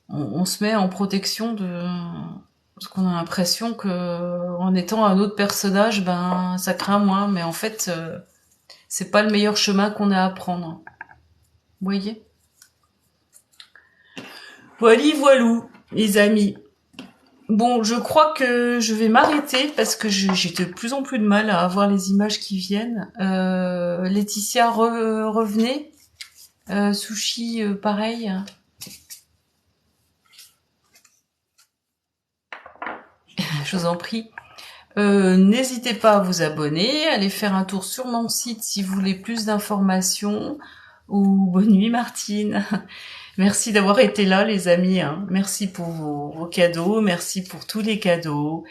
On se met en protection de... Parce qu'on a l'impression que en étant un autre personnage, ben ça craint moins. Mais en fait, c'est pas le meilleur chemin qu'on a à prendre. Vous voyez? Voilou, les amis. Bon, je crois que je vais m'arrêter parce que j'ai de plus en plus de mal à avoir les images qui viennent. Laetitia, revenez. Sushi, pareil. Je vous en prie. N'hésitez pas à vous abonner, allez faire un tour sur mon site si vous voulez plus d'informations. Ou bonne nuit Martine. Merci d'avoir été là les amis. Hein. Merci pour vos cadeaux, merci pour tous les cadeaux.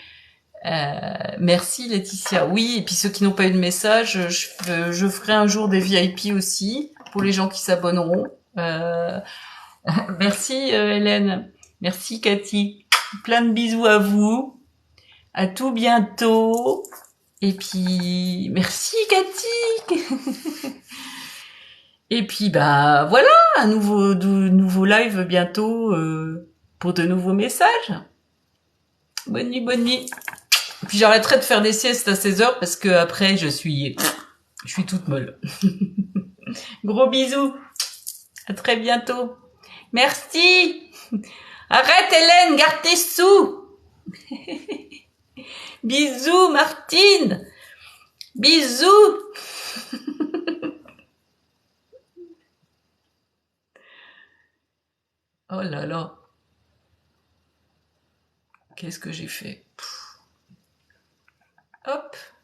Merci Laetitia. Oui, et puis ceux qui n'ont pas eu de message, je ferai un jour des VIP aussi pour les gens qui s'abonneront. Merci Hélène. Merci Cathy. Plein de bisous à vous. À tout bientôt. Et puis, merci Cathy. Et puis bah voilà, un nouveau live bientôt pour de nouveaux messages. Bonne nuit, bonne nuit. Puis j'arrêterai de faire des siestes à 16 heures parce que après je suis toute molle. Gros bisous. À très bientôt. Merci. Arrête Hélène, garde tes sous. Bisous Martine. Bisous. Oh là là. Qu'est-ce que j'ai fait?